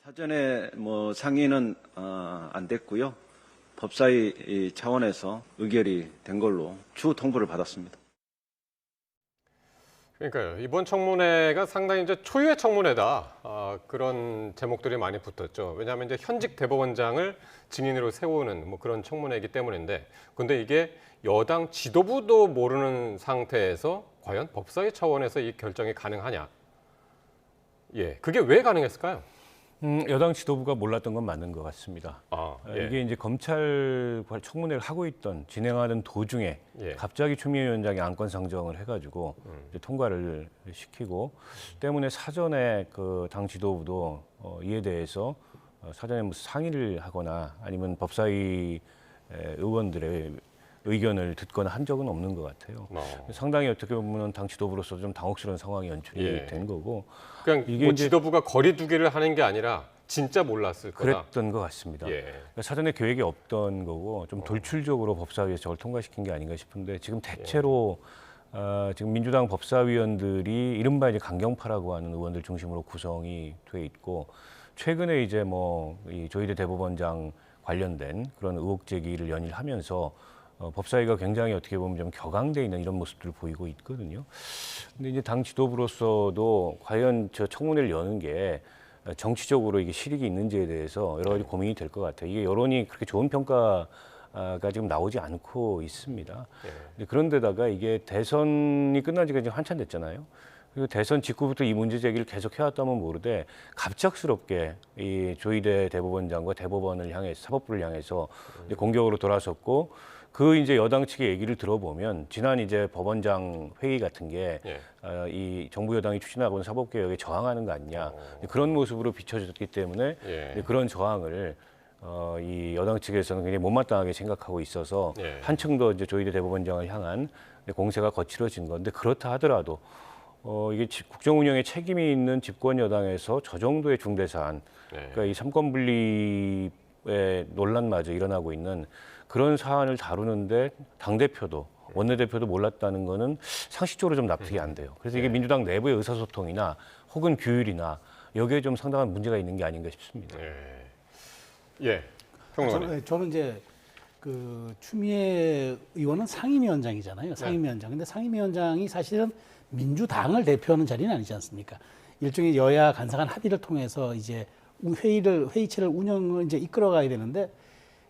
사전에 뭐 상의는 안 됐고요. 법사위 차원에서 의결이 된 걸로 추후 통보를 받았습니다. 그러니까요. 이번 청문회가 상당히 이제 초유의 청문회다. 그런 제목들이 많이 붙었죠. 왜냐하면 이제 현직 대법원장을 증인으로 세우는 뭐 그런 청문회이기 때문인데, 근데 이게 여당 지도부도 모르는 상태에서 과연 법사위 차원에서 이 결정이 가능하냐? 예, 그게 왜 가능했을까요? 여당 지도부가 몰랐던 건 맞는 것 같습니다. 예. 이게 이제 검찰 청문회를 하고 있던 진행하던 도중에 갑자기 추미애 위원장이 안건 상정을 해가지고 이제 통과를 시키고 때문에 사전에 그 당 지도부도 이에 대해서 사전에 무슨 상의를 하거나 아니면 법사위 의원들의 의견을 듣거나 한 적은 없는 것 같아요. 상당히 어떻게 보면 당 지도부로서 좀 당혹스러운 상황이 연출이 된 거고. 그냥 이게 뭐 이제 지도부가 거리두기를 하는 게 아니라 진짜 몰랐을 거다. 그랬던 것 같습니다. 그러니까 사전에 계획이 없던 거고 좀 돌출적으로 법사위에서 저걸 통과시킨 게 아닌가 싶은데 지금 대체로 지금 민주당 법사위원들이 이른바 이제 강경파라고 하는 의원들 중심으로 구성이 돼 있고 최근에 이제 뭐 이 조희대 대법원장 관련된 그런 의혹 제기를 연일 하면서 법사위가 굉장히 어떻게 보면 좀 격앙돼 있는 이런 모습들을 보이고 있거든요. 근데 이제 당 지도부로서도 과연 저 청문회를 여는 게 정치적으로 이게 실익이 있는지에 대해서 여러 가지 고민이 될 것 같아요. 이게 여론이 그렇게 좋은 평가가 지금 나오지 않고 있습니다. 그런데다가 이게 대선이 끝난 지가 지금 한참 됐잖아요. 그리고 대선 직후부터 이 문제 제기를 계속 해왔다면 모르되 갑작스럽게 이 조희대 대법원장과 대법원을 향해서 사법부를 향해서 이제 공격으로 돌아섰고 그 이제 여당 측의 얘기를 들어보면 지난 이제 법원장 회의 같은 게 이 정부 여당이 추진하고 있는 사법개혁에 저항하는 거 아니냐 그런 모습으로 비춰졌기 때문에 그런 저항을 이 여당 측에서는 굉장히 못마땅하게 생각하고 있어서 한층 더 이제 조희대 대법원장을 향한 공세가 거칠어진 건데 그렇다 하더라도 이게 국정 운영에 책임이 있는 집권 여당에서 저 정도의 중대 사안, 그러니까 이 삼권 분립의 논란마저 일어나고 있는 그런 사안을 다루는데 당 대표도 원내대표도 몰랐다는 거는 상식적으로 좀 납득이 안 돼요. 그래서 이게 민주당 내부의 의사소통이나 혹은 규율이나 여기에 좀 상당한 문제가 있는 게 아닌가 싶습니다. 저는 이제 그 추미애 의원은 상임위원장이잖아요. 상임위원장. 근데 상임위원장이 사실은 민주당을 대표하는 자리는 아니지 않습니까? 일종의 여야 간사간 합의를 통해서 이제 회의체를 운영을 이제 이끌어가야 되는데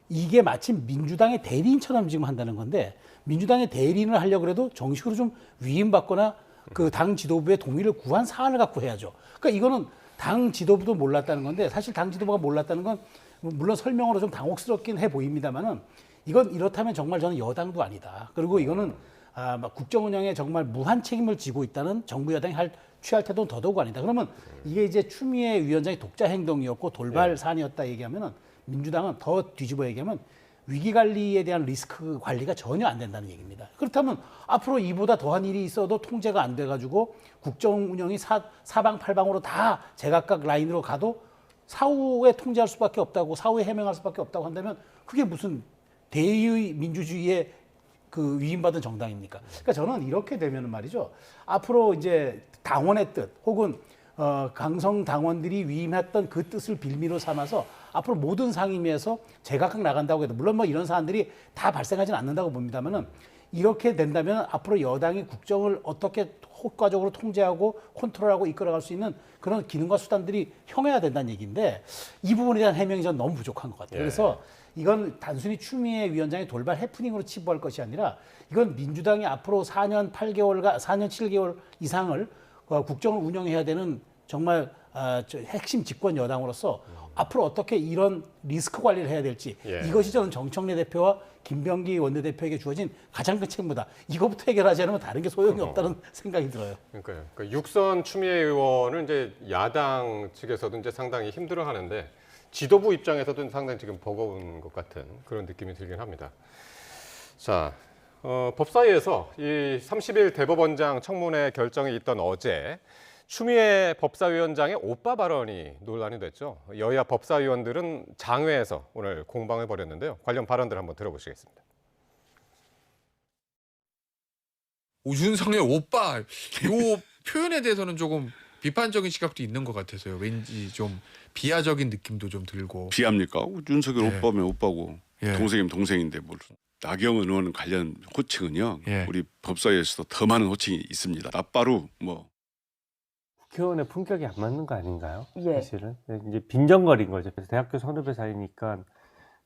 이게 마침 민주당의 대리인처럼 지금 한다는 건데 민주당의 대리인을 하려고 해도 정식으로 좀 위임받거나 그 당 지도부의 동의를 구한 사안을 갖고 해야죠. 그러니까 이거는 당 지도부도 몰랐다는 건데 사실 당 지도부가 몰랐다는 건 물론 설명으로 좀 당혹스럽긴 해 보입니다만은 이건 이렇다면 정말 저는 여당도 아니다. 그리고 이거는 국정 운영에 정말 무한 책임을 지고 있다는 정부 여당이 취할 태도는 더더욱 아니다. 그러면 이게 이제 추미애 위원장의 독자 행동이었고 돌발 사안이었다 얘기하면은 민주당은 더 뒤집어 얘기하면 위기 관리에 대한 리스크 관리가 전혀 안 된다는 얘기입니다. 그렇다면 앞으로 이보다 더한 일이 있어도 통제가 안 돼가지고 국정 운영이 사방팔방으로 다 제각각 라인으로 가도 사후에 통제할 수밖에 없다고 사후에 해명할 수밖에 없다고 한다면 그게 무슨 대의 민주주의의 그 위임받은 정당입니까? 그러니까 저는 이렇게 되면은 말이죠. 앞으로 이제 당원의 뜻 혹은 강성 당원들이 위임했던 그 뜻을 빌미로 삼아서 앞으로 모든 상임위에서 제각각 나간다고 해도 물론 뭐 이런 사안들이 다 발생하지는 않는다고 봅니다만은 이렇게 된다면 앞으로 여당이 국정을 어떻게 효과적으로 통제하고 컨트롤하고 이끌어갈 수 있는 그런 기능과 수단들이 형해야 된다는 얘기인데 이 부분에 대한 해명이 저는 너무 부족한 것 같아요. 그래서 이건 단순히 추미애 위원장의 돌발 해프닝으로 치부할 것이 아니라 이건 민주당이 앞으로 4년 7개월 이상을 국정을 운영해야 되는 정말 핵심 집권 여당으로서 앞으로 어떻게 이런 리스크 관리를 해야 될지 이것이 저는 정청래 대표와 김병기 원내대표에게 주어진 가장 큰 책무다. 이것부터 해결하지 않으면 다른 게 소용이 없다는 생각이 들어요. 그러니까요. 그러니까 육선 추미애 의원을 이제 야당 측에서도 이제 상당히 힘들어하는데 지도부 입장에서도 상당히 지금 버거운 것 같은 그런 느낌이 들긴 합니다. 자, 법사위에서 이 30일 대법원장 청문회 결정이 있던 어제 추미애 법사위원장의 오빠 발언이 논란이 됐죠. 여야 법사위원들은 장외에서 오늘 공방을 벌였는데요. 관련 발언들 한번 들어보시겠습니다. 윤석열 오빠 요 표현에 대해서는 조금 비판적인 시각도 있는 것 같아서요. 왠지 좀 비하적인 느낌도 좀 들고. 비합니까? 윤석열 오빠면 오빠고 동생이면 동생인데 뭘. 나경원 의원 관련 호칭은요. 우리 법사위에서도 더 많은 호칭이 있습니다. 나빠루 뭐. 국회의원의 품격이 안 맞는 거 아닌가요? 사실은 이제 빈정거린 거죠. 그래서 대학교 선후배 사이니까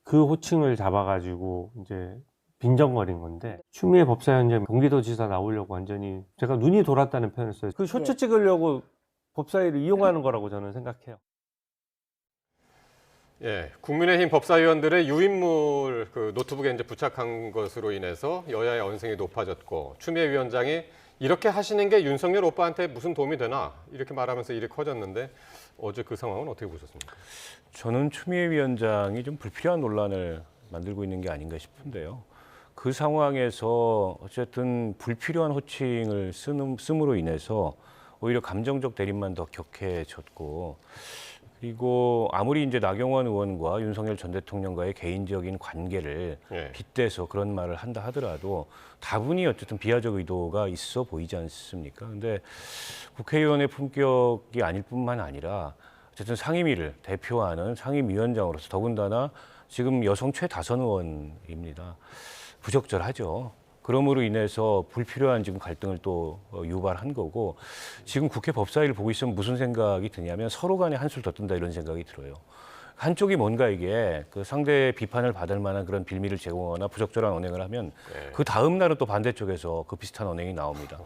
그 호칭을 잡아가지고 이제 빈정거린 건데 추미애 법사위원장 경기도지사 나오려고 완전히 제가 눈이 돌았다는 표현을 써요. 그 쇼츠 찍으려고 법사위를 이용하는 거라고 저는 생각해요. 국민의힘 법사위원들의 유인물 그 노트북에 이제 부착한 것으로 인해서 여야의 언성이 높아졌고 추미애 위원장이 이렇게 하시는 게 윤석열 오빠한테 무슨 도움이 되나 이렇게 말하면서 일이 커졌는데 어제 그 상황은 어떻게 보셨습니까? 저는 추미애 위원장이 좀 불필요한 논란을 만들고 있는 게 아닌가 싶은데요. 그 상황에서 어쨌든 불필요한 호칭을 씀으로 인해서 오히려 감정적 대립만 더 격해졌고 그리고 아무리 이제 나경원 의원과 윤석열 전 대통령과의 개인적인 관계를 빗대서 그런 말을 한다 하더라도 다분히 어쨌든 비하적 의도가 있어 보이지 않습니까? 근데 국회의원의 품격이 아닐 뿐만 아니라 어쨌든 상임위를 대표하는 상임위원장으로서 더군다나 지금 여성 최다선 의원입니다. 부적절하죠. 그러므로 인해서 불필요한 지금 갈등을 또 유발한 거고, 지금 국회 법사위를 보고 있으면 무슨 생각이 드냐면 서로 간에 한술 더 뜬다 이런 생각이 들어요. 한쪽이 뭔가 이게 그 상대의 비판을 받을 만한 그런 빌미를 제공하거나 부적절한 언행을 하면 그 다음 날은 또 반대쪽에서 그 비슷한 언행이 나옵니다.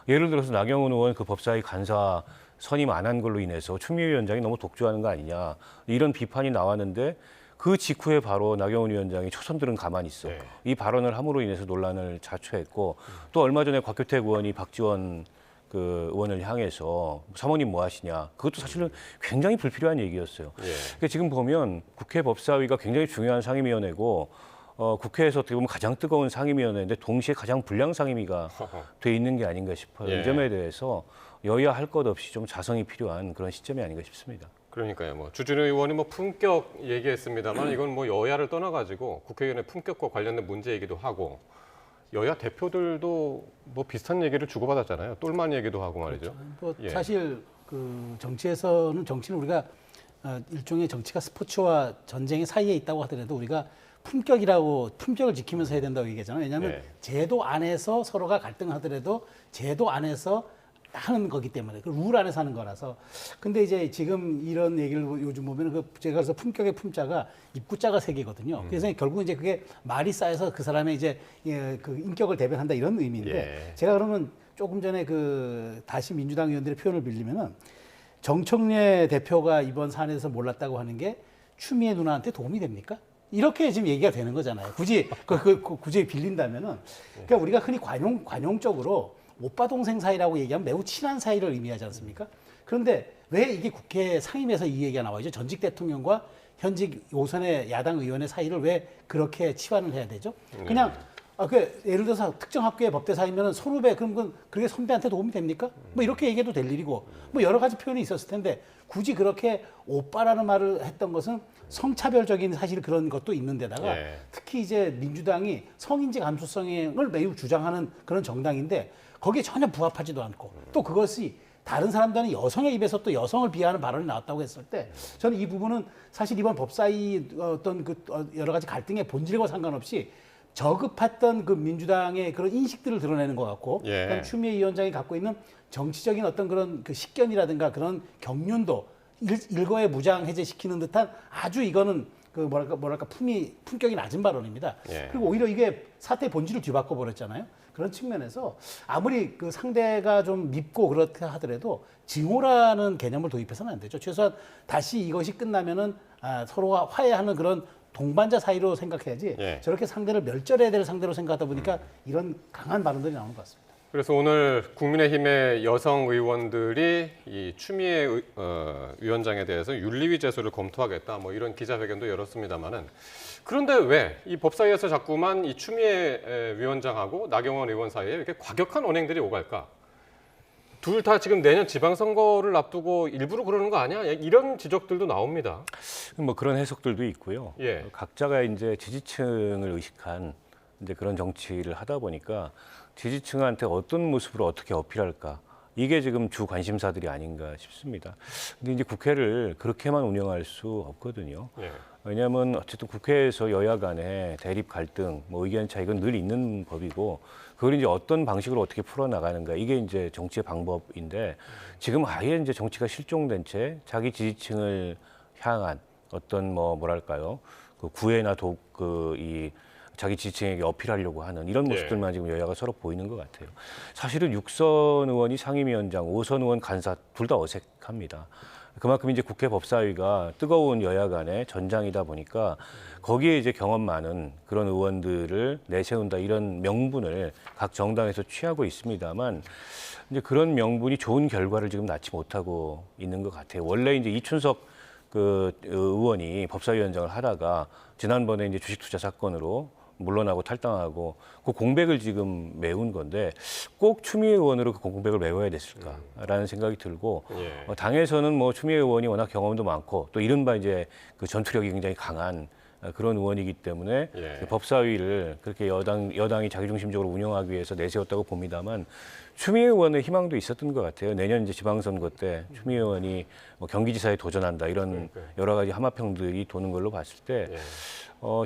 예를 들어서 나경원 의원 그 법사위 간사 선임 안 한 걸로 인해서 추미애 위원장이 너무 독주하는 거 아니냐 이런 비판이 나왔는데, 그 직후에 바로 나경원 위원장이 초선들은 가만히 있어. 이 발언을 함으로 인해서 논란을 자초했고, 또 얼마 전에 곽규택 의원이 박지원 그 의원을 향해서 사모님 뭐 하시냐. 그것도 사실은 굉장히 불필요한 얘기였어요. 그러니까 지금 보면 국회 법사위가 굉장히 중요한 상임위원회고, 국회에서 어떻게 보면 가장 뜨거운 상임위원회인데 동시에 가장 불량 상임위가 돼 있는 게 아닌가 싶어요. 이 점에 대해서 여야 할 것 없이 좀 자성이 필요한 그런 시점이 아닌가 싶습니다. 그러니까요. 뭐 주진우 의원이 뭐 품격 얘기했습니다만 이건 뭐 여야를 떠나가지고 국회의원의 품격과 관련된 문제이기도 하고, 여야 대표들도 뭐 비슷한 얘기를 주고받았잖아요. 똘만 얘기도 하고 말이죠. 뭐 사실 그 정치는 우리가 일종의 정치가 스포츠와 전쟁의 사이에 있다고 하더라도 우리가 품격을 지키면서 해야 된다고 얘기하잖아요. 왜냐하면 제도 안에서 서로가 갈등하더라도 제도 안에서 하는 거기 때문에 그 룰 안에서 하는 거라서. 근데 이제 지금 이런 얘기를 요즘 보면 그 제가 그래서 품격의 품자가 입구자가 3개거든요. 그래서 결국 이제 그게 말이 쌓여서 그 사람의 이제 그 인격을 대변한다 이런 의미인데, 제가 그러면 조금 전에 그 다시 민주당 의원들의 표현을 빌리면은 정청래 대표가 이번 사안에서 몰랐다고 하는 게 추미애 누나한테 도움이 됩니까? 이렇게 지금 얘기가 되는 거잖아요. 굳이 굳이 빌린다면은, 그러니까 우리가 흔히 관용적으로 오빠 동생 사이라고 얘기하면 매우 친한 사이를 의미하지 않습니까? 그런데 왜 이게 국회 상임위에서 이 얘기가 나와요? 전직 대통령과 현직 오선의 야당 의원의 사이를 왜 그렇게 치환을 해야 되죠? 그냥 예를 들어서 특정 학교의 법대사이면 선후배, 그럼 그게 선배한테 도움이 됩니까? 뭐 이렇게 얘기해도 될 일이고, 뭐 여러 가지 표현이 있었을 텐데 굳이 그렇게 오빠라는 말을 했던 것은 성차별적인 사실 그런 것도 있는데다가 특히 이제 민주당이 성인지 감수성을 매우 주장하는 그런 정당인데 거기에 전혀 부합하지도 않고, 또 그것이 다른 사람들은 여성의 입에서 또 여성을 비하하는 발언이 나왔다고 했을 때, 저는 이 부분은 사실 이번 법사위 어떤 그 여러 가지 갈등의 본질과 상관없이 저급했던 그 민주당의 그런 인식들을 드러내는 것 같고, 그다음 추미애 위원장이 갖고 있는 정치적인 어떤 그런 그 식견이라든가 그런 경륜도 일거에 무장해제시키는 듯한 아주 이거는 그 뭐랄까 품격이 낮은 발언입니다. 그리고 오히려 이게 사태의 본질을 뒤바꿔 버렸잖아요. 그런 측면에서 아무리 그 상대가 좀 밉고 그렇다 하더라도 증오라는 개념을 도입해서는 안 되죠. 최소한 다시 이것이 끝나면은 서로가 화해하는 그런 동반자 사이로 생각해야지, 저렇게 상대를 멸절해야 될 상대로 생각하다 보니까 이런 강한 발언들이 나오는 것 같습니다. 그래서 오늘 국민의힘의 여성 의원들이 이 추미애 위원장에 대해서 윤리위 제소를 검토하겠다, 뭐 이런 기자회견도 열었습니다만은, 그런데 왜 이 법사위에서 자꾸만 이 추미애 위원장하고 나경원 의원 사이에 이렇게 과격한 언행들이 오갈까? 둘 다 지금 내년 지방선거를 앞두고 일부러 그러는 거 아니야? 이런 지적들도 나옵니다. 뭐 그런 해석들도 있고요. 각자가 이제 지지층을 의식한 이제 그런 정치를 하다 보니까 지지층한테 어떤 모습으로 어떻게 어필할까, 이게 지금 주 관심사들이 아닌가 싶습니다. 근데 이제 국회를 그렇게만 운영할 수 없거든요. 왜냐하면 어쨌든 국회에서 여야 간의 대립 갈등, 뭐 의견 차이가 늘 있는 법이고, 그걸 이제 어떤 방식으로 어떻게 풀어나가는가, 이게 이제 정치의 방법인데, 지금 아예 이제 정치가 실종된 채 자기 지지층을 향한 어떤 뭐랄까요, 그 구애나 자기 지지층에게 어필하려고 하는 이런 모습들만 지금 여야가 서로 보이는 것 같아요. 사실은 6선 의원이 상임위원장, 5선 의원 간사 둘 다 어색합니다. 그만큼 이제 국회 법사위가 뜨거운 여야 간의 전장이다 보니까 거기에 이제 경험 많은 그런 의원들을 내세운다, 이런 명분을 각 정당에서 취하고 있습니다만, 이제 그런 명분이 좋은 결과를 지금 낳지 못하고 있는 것 같아요. 원래 이제 이춘석 그 의원이 법사위원장을 하다가 지난번에 이제 주식투자 사건으로 물러나고 탈당하고 그 공백을 지금 메운 건데, 꼭 추미애 의원으로 그 공백을 메워야 됐을까라는 생각이 들고, 당에서는 뭐 추미애 의원이 워낙 경험도 많고 또 이른바 이제 그 전투력이 굉장히 강한 그런 의원이기 때문에 법사위를 그렇게 여당이 자기중심적으로 운영하기 위해서 내세웠다고 봅니다만, 추미애 의원의 희망도 있었던 것 같아요. 내년 이제 지방선거 때 추미애 의원이 뭐 경기지사에 도전한다, 이런 여러 가지 함합평들이 도는 걸로 봤을 때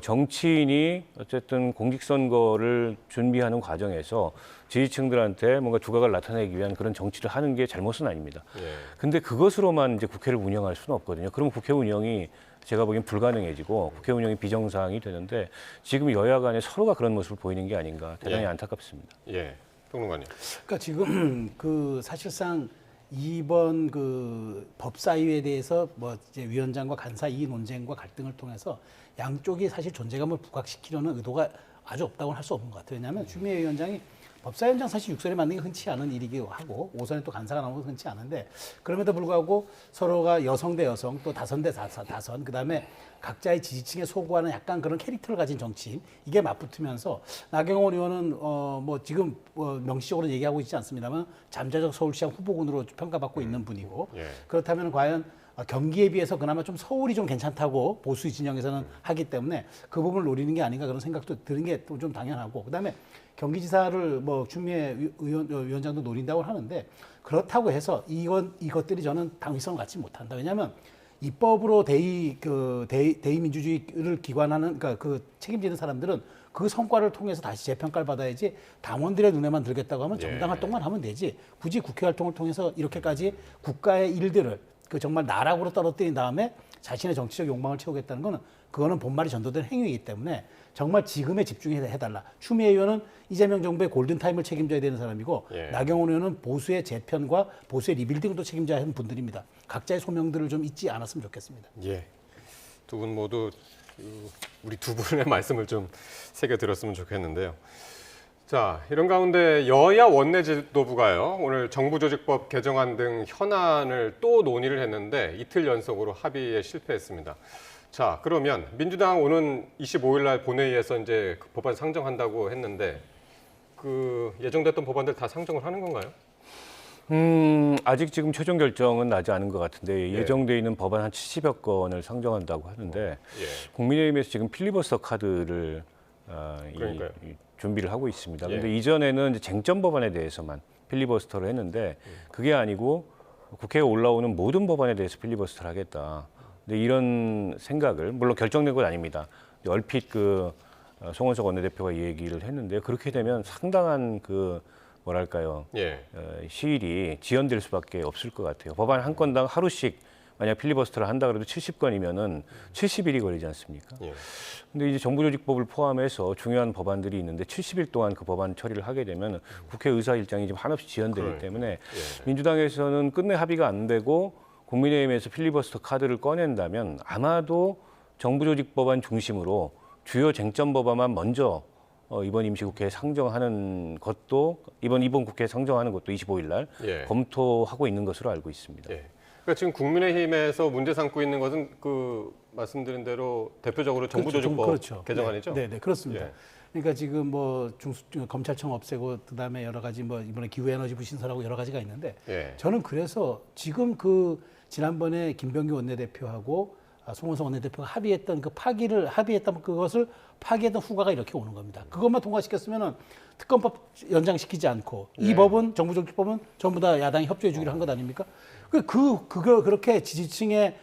정치인이 어쨌든 공직선거를 준비하는 과정에서 지지층들한테 뭔가 두각을 나타내기 위한 그런 정치를 하는 게 잘못은 아닙니다. 근데 그것으로만 이제 국회를 운영할 수는 없거든요. 그러면 국회 운영이 제가 보기엔 불가능해지고 국회 운영이 비정상이 되는데 지금 여야 간에 서로가 그런 모습을 보이는 게 아닌가 대단히 안타깝습니다. 예, 평론가님. 그러니까 지금 그 사실상 이번 그 법사위에 대해서 뭐 이제 위원장과 간사 이 논쟁과 갈등을 통해서 양쪽이 사실 존재감을 부각시키려는 의도가 아주 없다고는 할 수 없는 것 같아요. 왜냐하면 추미애 위원장이 법사위원장 사실 6선에 맞는 게 흔치 않은 일이기도 하고 5선에 또 간사가 나오는 건 흔치 않은데 그럼에도 불구하고 서로가 여성 대 여성 또 다선 대 다선 그다음에 각자의 지지층에 소구하는 약간 그런 캐릭터를 가진 정치인 이게 맞붙으면서 나경원 의원은 뭐 지금 명시적으로 얘기하고 있지 않습니다만 잠재적 서울시장 후보군으로 평가받고 있는 분이고 그렇다면 과연 경기에 비해서 그나마 좀 서울이 좀 괜찮다고 보수 진영에서는 하기 때문에 그 부분을 노리는 게 아닌가 그런 생각도 드는 게 좀 당연하고 그다음에 경기지사를 뭐 추미애 위원장도 노린다고 하는데 그렇다고 해서 이것들이 저는 당위성을 갖지 못한다. 왜냐하면 입법으로 대의 민주주의를 기관하는 그러니까 그 책임지는 사람들은 그 성과를 통해서 다시 재평가를 받아야지 당원들의 눈에만 들겠다고 하면 정당 활동만 하면 되지 굳이 국회 활동을 통해서 이렇게까지 국가의 일들을 그 정말 나락으로 떨어뜨린 다음에 자신의 정치적 욕망을 채우겠다는 거는 그거는 본말이 전도된 행위이기 때문에 정말 지금에 집중해달라. 추미애 의원은 이재명 정부의 골든타임을 책임져야 되는 사람이고 나경원 의원은 보수의 재편과 보수의 리빌딩도 책임져야 하는 분들입니다. 각자의 소명들을 좀 잊지 않았으면 좋겠습니다. 예, 두 분 모두 우리 두 분의 말씀을 좀 새겨 들었으면 좋겠는데요. 자, 이런 가운데 여야 원내지도부가요, 오늘 정부조직법 개정안 등 현안을 또 논의를 했는데 이틀 연속으로 합의에 실패했습니다. 자, 그러면 민주당 오는 25일 날 본회의에서 이제 그 법안 상정한다고 했는데 그 예정됐던 법안들 다 상정을 하는 건가요? 아직 지금 최종 결정은 나지 않은 것 같은데 예정돼 있는 법안 한 70여 건을 상정한다고 하는데 국민의힘에서 지금 필리버스터 카드를 준비를 하고 있습니다. 그런데 이전에는 이제 쟁점 법안에 대해서만 필리버스터를 했는데 그게 아니고 국회에 올라오는 모든 법안에 대해서 필리버스터를 하겠다. 근데 이런 생각을 물론 결정된 건 아닙니다. 얼핏 그 송원석 원내대표가 이 얘기를 했는데 그렇게 되면 상당한 그 뭐랄까요 시일이 지연될 수밖에 없을 것 같아요. 법안 한 건당 하루씩 만약 필리버스터를 한다 그래도 70건이면은 70일이 걸리지 않습니까? 근데 이제 정부조직법을 포함해서 중요한 법안들이 있는데 70일 동안 그 법안 처리를 하게 되면 국회 의사 일정이 좀 한없이 지연되기 때문에 민주당에서는 끝내 합의가 안 되고 국민의힘에서 필리버스터 카드를 꺼낸다면 아마도 정부조직법안 중심으로 주요 쟁점 법안만 먼저 이번 임시국회에 상정하는 것도 이번 국회에 상정하는 것도 25일 날 검토하고 있는 것으로 알고 있습니다. 그러니까 지금 국민의힘에서 문제 삼고 있는 것은 그 말씀드린 대로 대표적으로 정부조직법 개정안이죠? 네, 그렇습니다. 그러니까 지금 뭐 검찰청 없애고 그다음에 여러 가지 뭐 이번에 기후에너지부 신설하고 여러 가지가 있는데 저는 그래서 지금 그 지난번에 김병기 원내대표하고 송원석 원내대표가 합의했던 그것을 파기했던 후과가 이렇게 오는 겁니다. 그것만 통과시켰으면은 특검법 연장시키지 않고 이 법은 정부조직법은 전부 다 야당이 협조해 주기로 한 것 아닙니까? 그걸 그렇게 지지층의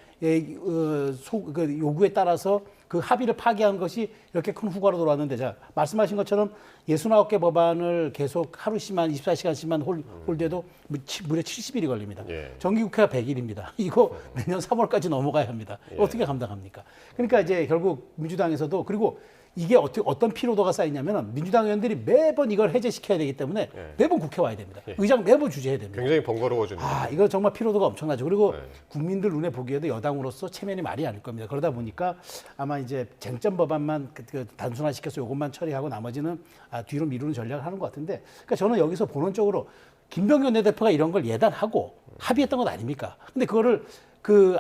요구에 따라서 그 합의를 파기한 것이 이렇게 큰 후과로 돌아왔는데 자 말씀하신 것처럼 69개 법안을 계속 하루씩만 24시간씩만 홀대도 무려 70일이 걸립니다. 정기국회가 100일입니다. 이거 내년 3월까지 넘어가야 합니다. 어떻게 감당합니까? 그러니까 이제 결국 민주당에서도 그리고 이게 어떤 피로도가 쌓이냐면 민주당 의원들이 매번 이걸 해제시켜야 되기 때문에 매번 국회 와야 됩니다. 의장 매번 주재해야 됩니다. 굉장히 번거로워지는. 이거 정말 피로도가 엄청나죠. 그리고 국민들 눈에 보기에도 여당으로서 체면이 말이 아닐 겁니다. 그러다 보니까 아마 이제 쟁점 법안만 단순화시켜서 이것만 처리하고 나머지는 뒤로 미루는 전략을 하는 것 같은데 그러니까 저는 여기서 본원적으로 김병기 원내대표가 이런 걸 예단하고 합의했던 것 아닙니까? 근데 그거를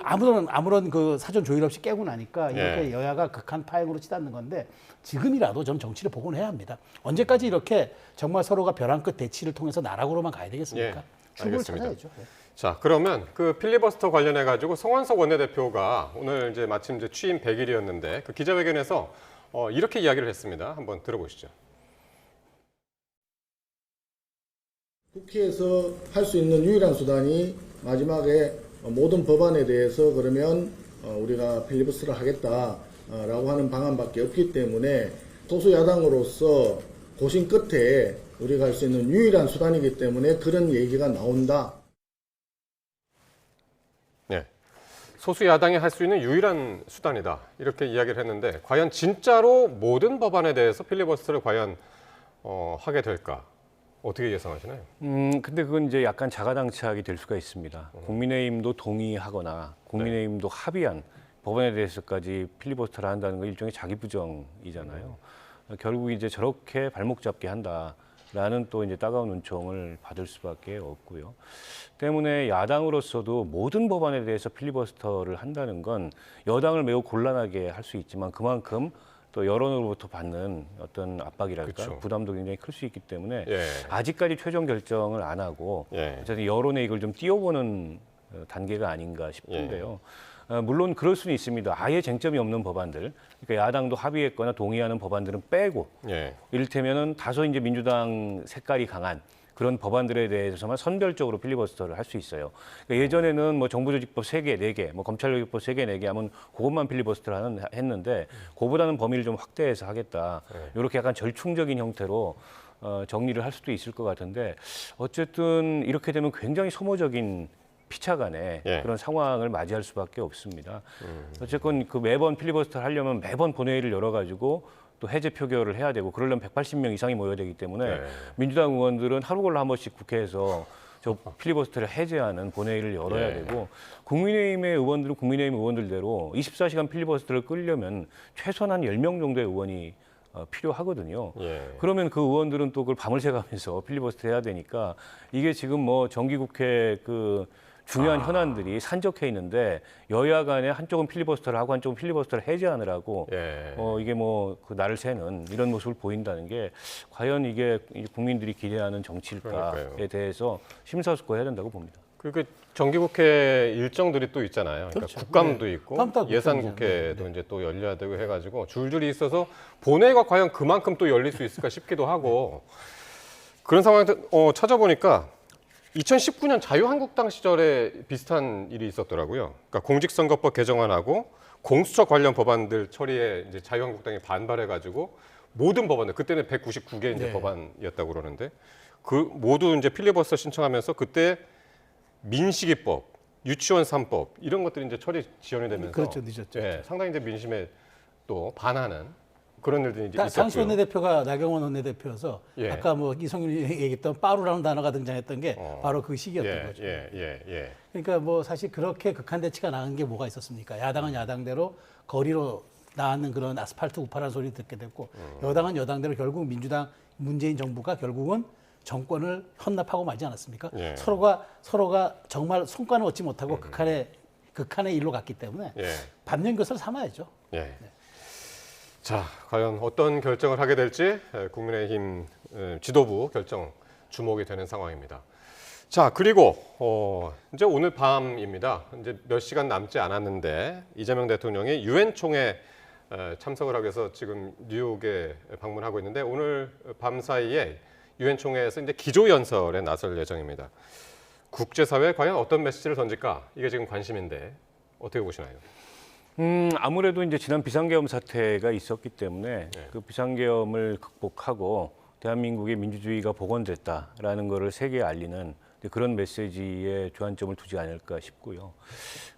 아무런 그 사전 조율 없이 깨고 나니까 이렇게 여야가 극한 파행으로 치닫는 건데 지금이라도 좀 정치를 복원해야 합니다. 언제까지 이렇게 정말 서로가 벼랑 끝 대치를 통해서 나락으로만 가야 되겠습니까? 출구를 찾아야죠. 자, 그러면 그 필리버스터 관련해 가지고 송원석 원내대표가 오늘 이제 마침 이제 취임 100일이었는데 그 기자회견에서 이렇게 이야기를 했습니다. 한번 들어보시죠. 국회에서 할 수 있는 유일한 수단이 마지막에 모든 법안에 대해서 그러면 우리가 필리버스터를 하겠다 하는 방안밖에 없기 때문에 소수 야당으로서 고심 끝에 우리가 할 수 있는 유일한 수단이기 때문에 그런 얘기가 나온다. 네, 소수 야당이 할 수 있는 유일한 수단이다 이렇게 이야기를 했는데 과연 진짜로 모든 법안에 대해서 필리버스터를 과연 하게 될까? 어떻게 예상하시나요? 근데 그건 이제 약간 자가당착이 될 수가 있습니다. 국민의힘도 동의하거나 국민의힘도 합의한 법안에 대해서까지 필리버스터를 한다는 건 일종의 자기 부정이잖아요. 결국 이제 저렇게 발목 잡게 한다라는 또 이제 따가운 은총을 받을 수밖에 없고요. 때문에 야당으로서도 모든 법안에 대해서 필리버스터를 한다는 건 여당을 매우 곤란하게 할 수 있지만 그만큼 또 여론으로부터 받는 어떤 압박이랄까 그렇죠. 부담도 굉장히 클 수 있기 때문에 예. 아직까지 최종 결정을 안 하고 예. 어쨌든 여론에 이걸 좀 띄워보는 단계가 아닌가 싶은데요. 물론 그럴 수는 있습니다. 아예 쟁점이 없는 법안들, 그러니까 야당도 합의했거나 동의하는 법안들은 빼고 예. 이를테면은 다소 이제 민주당 색깔이 강한 그런 법안들에 대해서만 선별적으로 필리버스터를 할 수 있어요. 그러니까 예전에는 뭐 정부조직법 3개, 4개, 뭐 검찰개혁법 3개, 4개 하면 그것만 필리버스터를 했는데 그보다는 범위를 좀 확대해서 하겠다. 이렇게 약간 절충적인 형태로 정리를 할 수도 있을 것 같은데 어쨌든 이렇게 되면 굉장히 소모적인 피차간의 그런 상황을 맞이할 수밖에 없습니다. 어쨌건 그 매번 필리버스터를 하려면 매번 본회의를 열어가지고 또 해제 표결을 해야 되고 그러려면 180명 이상이 모여야 되기 때문에 민주당 의원들은 하루 걸러 한 번씩 국회에서 저 필리버스터를 해제하는 본회의를 열어야 되고 국민의힘의 의원들은 국민의힘 의원들대로 24시간 필리버스터를 끌려면 최소한 한 10명 정도의 의원이 필요하거든요. 그러면 그 의원들은 또 그걸 밤을 새가면서 필리버스터 해야 되니까 이게 지금 뭐 정기국회 그 중요한 현안들이 산적해 있는데 여야 간에 한쪽은 필리버스터를 하고 한쪽은 필리버스터를 해제하느라고 이게 뭐 그 날을 새는 이런 모습을 보인다는 게 과연 이게 국민들이 기대하는 정치일까에 그러니까요. 대해서 심사숙고해야 된다고 봅니다. 그리고 정기국회 일정들이 또 있잖아요. 그러니까 그렇죠. 국감도 네. 있고 다음 달 예산국회도 이제 또 열려야 되고 해가지고 줄줄이 있어서 본회의가 과연 그만큼 또 열릴 수 있을까 싶기도 하고 그런 상황에서 찾아보니까 2019년 자유한국당 시절에 비슷한 일이 있었더라고요. 그러니까 공직선거법 개정안하고 공수처 관련 법안들 처리에 이제 자유한국당이 반발해가지고 모든 법안들 그때는 199개 이제 법안이었다고 그러는데 그 모두 이제 필리버스터 신청하면서 그때 민식이법, 유치원 3법 이런 것들이 이제 처리 지연이 되면서 그렇죠, 늦었죠. 상당히 이제 민심에 또 반하는 그런 일들이 이제 당시 있었고요. 원내대표가 나경원 원내대표여서 예. 아까 뭐 이성윤이 얘기했던 빠루라는 단어가 등장했던 게 바로 그 시기였던 거죠. 그러니까 뭐 사실 그렇게 극한 대치가 나은 게 뭐가 있었습니까? 야당은 야당대로 거리로 나왔는 그런 아스팔트 우파라는 소리 듣게 됐고 여당은 여당대로 결국 민주당 문재인 정부가 결국은 정권을 헌납하고 말지 않았습니까? 서로가 정말 성과는 얻지 못하고 극한의 일로 갔기 때문에 반면교사를 삼아야죠. 자, 과연 어떤 결정을 하게 될지 국민의힘 지도부 결정 주목이 되는 상황입니다. 자, 그리고 이제 오늘 밤입니다. 이제 몇 시간 남지 않았는데 이재명 대통령이 유엔 총회 참석을 하기 위해서 지금 뉴욕에 방문하고 있는데 오늘 밤 사이에 유엔 총회에서 이제 기조 연설에 나설 예정입니다. 국제사회에 과연 어떤 메시지를 던질까? 이게 지금 관심인데 어떻게 보시나요? 아무래도 이제 지난 비상계엄 사태가 있었기 때문에 그 비상계엄을 극복하고 대한민국의 민주주의가 복원됐다라는 것을 세계에 알리는 그런 메시지에 주안점을 두지 않을까 싶고요.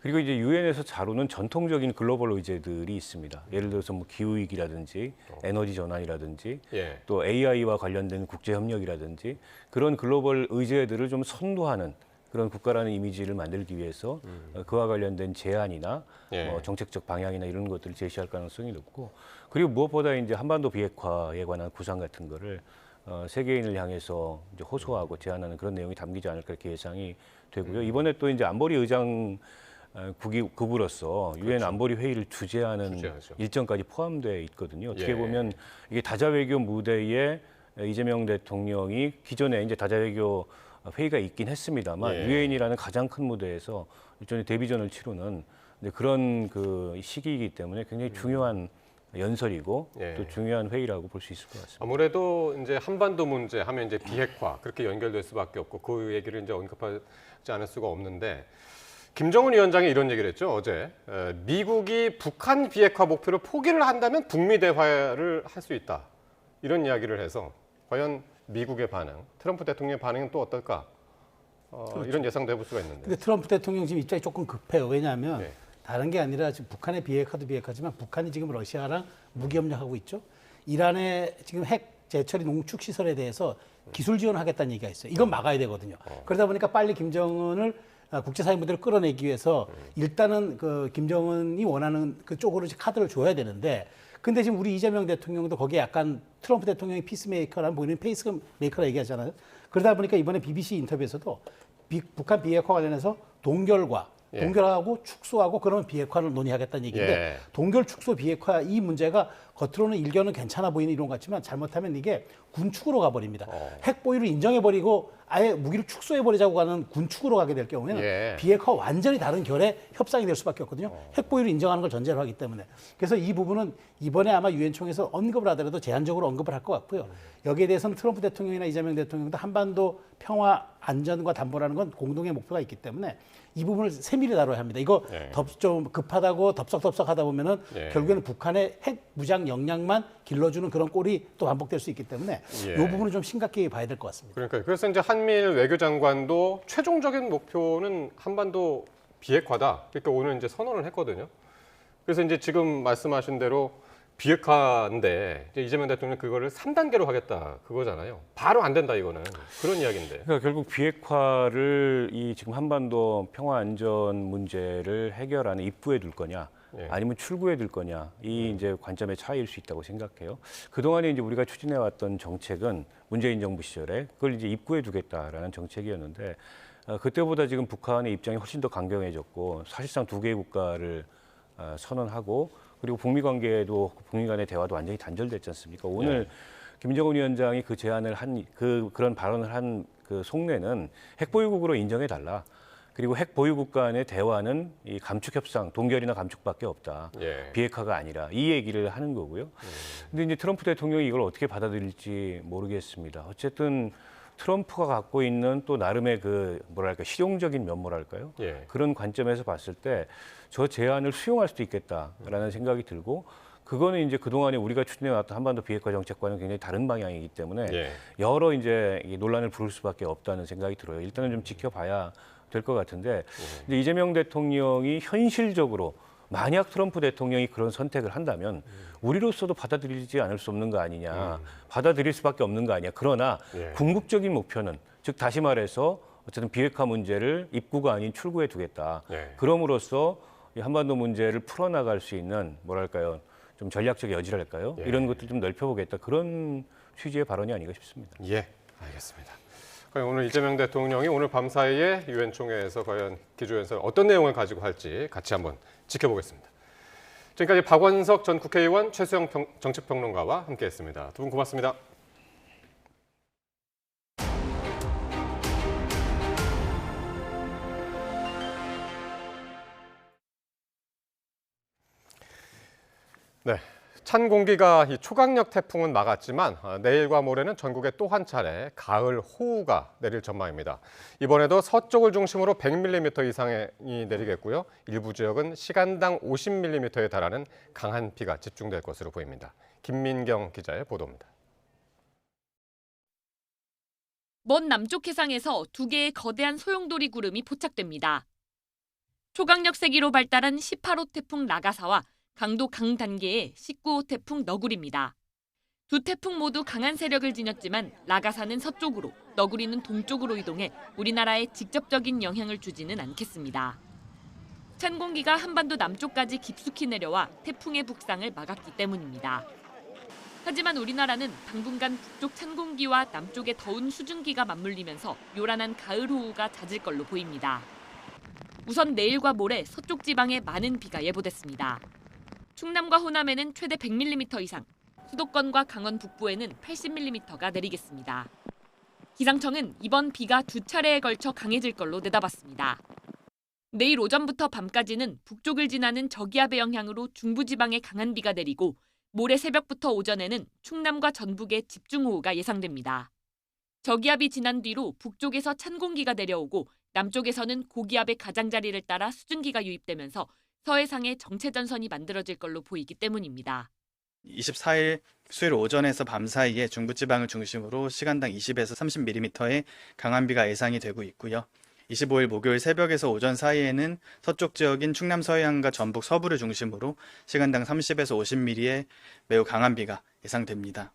그리고 이제 유엔에서 다루는 전통적인 글로벌 의제들이 있습니다. 예를 들어서 뭐 기후위기라든지 에너지 전환이라든지 또 AI와 관련된 국제협력이라든지 그런 글로벌 의제들을 좀 선도하는 그런 국가라는 이미지를 만들기 위해서 그와 관련된 제안이나 정책적 방향이나 이런 것들을 제시할 가능성이 높고 그리고 무엇보다 이제 한반도 비핵화에 관한 구상 같은 거를 세계인을 향해서 이제 호소하고 제안하는 그런 내용이 담기지 않을까 이렇게 예상이 되고요. 이번에 또 이제 안보리 의장 국으로서 유엔 안보리 회의를 주재하는 일정까지 포함되어 있거든요. 어떻게 보면 이게 다자외교 무대에 이재명 대통령이 기존에 이제 다자외교 회의가 있긴 했습니다만 유엔이라는 가장 큰 무대에서 일종의 데뷔전을 치르는 그런 그 시기이기 때문에 굉장히 중요한 연설이고 또 중요한 회의라고 볼 수 있을 것 같습니다. 아무래도 이제 한반도 문제 하면 이제 비핵화 그렇게 연결될 수밖에 없고 그 얘기를 이제 언급하지 않을 수가 없는데 김정은 위원장이 이런 얘기를 했죠, 어제. 미국이 북한 비핵화 목표를 포기를 한다면 북미 대화를 할 수 있다. 이런 이야기를 해서 과연 미국의 반응, 트럼프 대통령의 반응은 또 어떨까? 그렇죠. 이런 예상도 해볼 수가 있는데. 근데 트럼프 대통령 지금 입장이 조금 급해요. 왜냐하면 다른 게 아니라 지금 북한의 비핵화도 비핵화지만 북한이 지금 러시아랑 무기협력하고 있죠. 이란의 지금 핵 재처리 농축 시설에 대해서 기술 지원하겠다는 얘기가 있어요. 이건 막아야 되거든요. 그러다 보니까 빨리 김정은을 국제사회 무대를 끌어내기 위해서 일단은 그 김정은이 원하는 그쪽으로 카드를 줘야 되는데, 근데 지금 우리 이재명 대통령도 거기에 약간 트럼프 대통령이 피스메이커라는 보이는 페이스메이커라 얘기하잖아요. 그러다 보니까 이번에 BBC 인터뷰에서도 북한 비핵화 관련해서 동결하고 축소하고 그러면 비핵화를 논의하겠다는 얘기인데, 동결, 축소, 비핵화 이 문제가 겉으로는 일견은 괜찮아 보이는 이론 같지만 잘못하면 이게 군축으로 가버립니다. 핵 보유를 인정해버리고 아예 무기를 축소해버리자고 가는 군축으로 가게 될 경우에는 비핵화 완전히 다른 결의 협상이 될 수밖에 없거든요. 핵 보유를 인정하는 걸 전제로 하기 때문에. 그래서 이 부분은 이번에 아마 유엔 총회에서 언급을 하더라도 제한적으로 언급을 할 것 같고요. 여기에 대해서는 트럼프 대통령이나 이재명 대통령도 한반도 평화 안전과 담보라는 건 공동의 목표가 있기 때문에 이 부분을 세밀히 다뤄야 합니다. 이거 좀 급하다고 덥석덥석 하다 보면은 결국에는 북한의 핵 무장 역량만 길러주는 그런 꼴이 또 반복될 수 있기 때문에 이 부분은 좀 심각히 봐야 될 것 같습니다. 그러니까 그래서 이제 한미일 외교장관도 최종적인 목표는 한반도 비핵화다. 그러니까 오늘 이제 선언을 했거든요. 그래서 이제 지금 말씀하신 대로 비핵화인데 이제 이재명 대통령 그거를 3단계로 하겠다 그거잖아요. 바로 안 된다 이거는 그런 이야기인데. 그러니까 결국 비핵화를 이 지금 한반도 평화 안전 문제를 해결하는 입구에 둘 거냐, 아니면 출구에 둘 거냐, 이 이제 관점의 차이일 수 있다고 생각해요. 그동안에 이제 우리가 추진해 왔던 정책은 문재인 정부 시절에 그걸 이제 입구에 두겠다라는 정책이었는데, 그때보다 지금 북한의 입장이 훨씬 더 강경해졌고 사실상 두 개의 국가를 선언하고, 그리고 북미 관계도 북미 간의 대화도 완전히 단절됐지 않습니까? 오늘 김정은 위원장이 그 제안을 한 그런 발언을 한 그 속내는 핵 보유국으로 인정해 달라. 그리고 핵 보유국 간의 대화는 이 감축 협상, 동결이나 감축밖에 없다. 비핵화가 아니라 이 얘기를 하는 거고요. 근데 이제 트럼프 대통령이 이걸 어떻게 받아들일지 모르겠습니다. 어쨌든 트럼프가 갖고 있는 또 나름의 그 뭐랄까 실용적인 면모랄까요? 그런 관점에서 봤을 때 저 제안을 수용할 수도 있겠다라는 생각이 들고, 그거는 이제 그동안에 우리가 추진해왔던 한반도 비핵화 정책과는 굉장히 다른 방향이기 때문에 여러 이제 논란을 부를 수밖에 없다는 생각이 들어요. 일단은 좀 지켜봐야 될 것 같은데, 이제 이재명 대통령이 현실적으로 만약 트럼프 대통령이 그런 선택을 한다면 우리로서도 받아들이지 않을 수 없는 거 아니냐, 받아들일 수밖에 없는 거 아니냐. 그러나 궁극적인 목표는, 즉 다시 말해서 어쨌든 비핵화 문제를 입구가 아닌 출구에 두겠다. 그럼으로써 이 한반도 문제를 풀어나갈 수 있는 뭐랄까요, 좀 전략적 여지랄까요, 이런 것들 좀 넓혀보겠다, 그런 취지의 발언이 아닌가 싶습니다. 알겠습니다. 과연 오늘 이재명 대통령이 오늘 밤 사이에 유엔 총회에서 과연 기조연설 어떤 내용을 가지고 할지 같이 한번 지켜보겠습니다. 지금까지 박원석 전 국회의원, 최수영 정치평론가와 함께했습니다. 두 분 고맙습니다. 네, 찬 공기가 이 초강력 태풍은 막았지만 내일과 모레는 전국에 또 한 차례 가을 호우가 내릴 전망입니다. 이번에도 서쪽을 중심으로 100mm 이상이 내리겠고요. 일부 지역은 시간당 50mm에 달하는 강한 비가 집중될 것으로 보입니다. 김민경 기자의 보도입니다. 먼 남쪽 해상에서 두 개의 거대한 소용돌이 구름이 포착됩니다. 초강력 세기로 발달한 18호 태풍 나가사와 강도 강단계의 19호 태풍 너구리입니다. 두 태풍 모두 강한 세력을 지녔지만 나가사는 서쪽으로, 너구리는 동쪽으로 이동해 우리나라에 직접적인 영향을 주지는 않겠습니다. 찬 공기가 한반도 남쪽까지 깊숙이 내려와 태풍의 북상을 막았기 때문입니다. 하지만 우리나라는 당분간 북쪽 찬 공기와 남쪽의 더운 수증기가 맞물리면서 요란한 가을 호우가 잦을 걸로 보입니다. 우선 내일과 모레 서쪽 지방에 많은 비가 예보됐습니다. 충남과 호남에는 최대 100mm 이상, 수도권과 강원 북부에는 80mm가 내리겠습니다. 기상청은 이번 비가 두 차례에 걸쳐 강해질 걸로 내다봤습니다. 내일 오전부터 밤까지는 북쪽을 지나는 저기압의 영향으로 중부지방에 강한 비가 내리고, 모레 새벽부터 오전에는 충남과 전북에 집중호우가 예상됩니다. 저기압이 지난 뒤로 북쪽에서 찬 공기가 내려오고 남쪽에서는 고기압의 가장자리를 따라 수증기가 유입되면서 서해상에 정체전선이 만들어질 걸로 보이기 때문입니다. 24일 수요일 오전에서 밤 사이에 중부지방을 중심으로 시간당 20에서 30mm의 강한 비가 예상이 되고 있고요. 25일 목요일 새벽에서 오전 사이에는 서쪽 지역인 충남 서해안과 전북 서부를 중심으로 시간당 30에서 50mm의 매우 강한 비가 예상됩니다.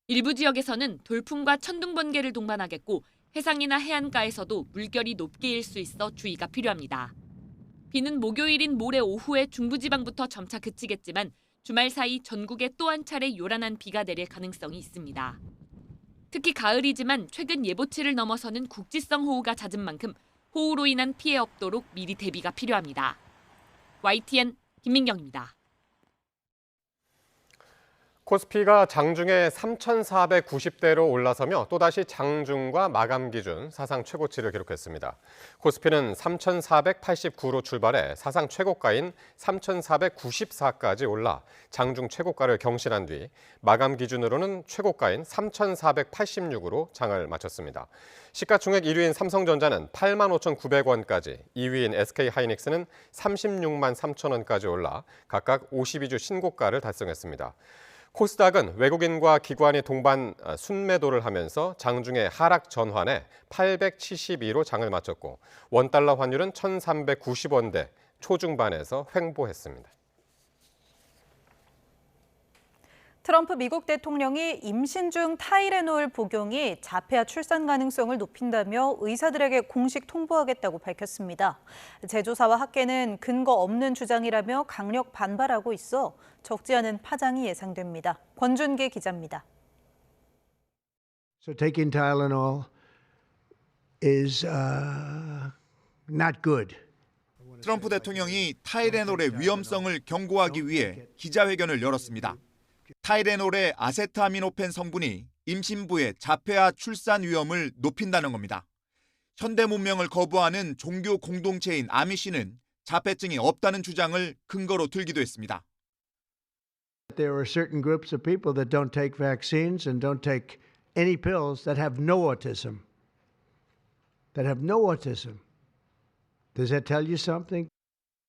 일부 지역에서는 돌풍과 천둥 번개를 동반하겠고 해상이나 해안가에서도 물결이 높게 일 수 있어 주의가 필요합니다. 비는 목요일인 모레 오후에 중부지방부터 점차 그치겠지만 주말 사이 전국에 또 한 차례 요란한 비가 내릴 가능성이 있습니다. 특히 가을이지만 최근 예보치를 넘어서는 국지성 호우가 잦은 만큼 호우로 인한 피해 없도록 미리 대비가 필요합니다. YTN 김민경입니다. 코스피가 장중에 3,490대로 올라서며 또다시 장중과 마감 기준 사상 최고치를 기록했습니다. 코스피는 3,489로 출발해 사상 최고가인 3,494까지 올라 장중 최고가를 경신한 뒤 마감 기준으로는 최고가인 3,486으로 장을 마쳤습니다. 시가총액 1위인 삼성전자는 85,900원까지, 2위인 SK하이닉스는 36만 3천원까지 올라 각각 52주 신고가를 달성했습니다. 코스닥은 외국인과 기관이 동반 순매도를 하면서 장중에 하락 전환에 872로 장을 마쳤고 원달러 환율은 1,390원대 초중반에서 횡보했습니다. 트럼프 미국 대통령이 임신 중 타이레놀 복용이 자폐아 출산 가능성을 높인다며 의사들에게 공식 통보하겠다고 밝혔습니다. 제조사와 학계는 근거 없는 주장이라며 강력 반발하고 있어 적지 않은 파장이 예상됩니다. 권준기 기자입니다. So taking Tylenol is not good. 트럼프 대통령이 타이레놀의 위험성을 경고하기 위해 기자회견을 열었습니다. 타이레놀의 아세트아미노펜 성분이 임신부의 자폐아 출산 위험을 높인다는 겁니다. 현대 문명을 거부하는 종교 공동체인 아미시는 자폐증이 없다는 주장을 근거로 들기도 했습니다. There are certain groups of people that don't take vaccines and don't take any pills that have no autism. That have no autism. Does that tell you something?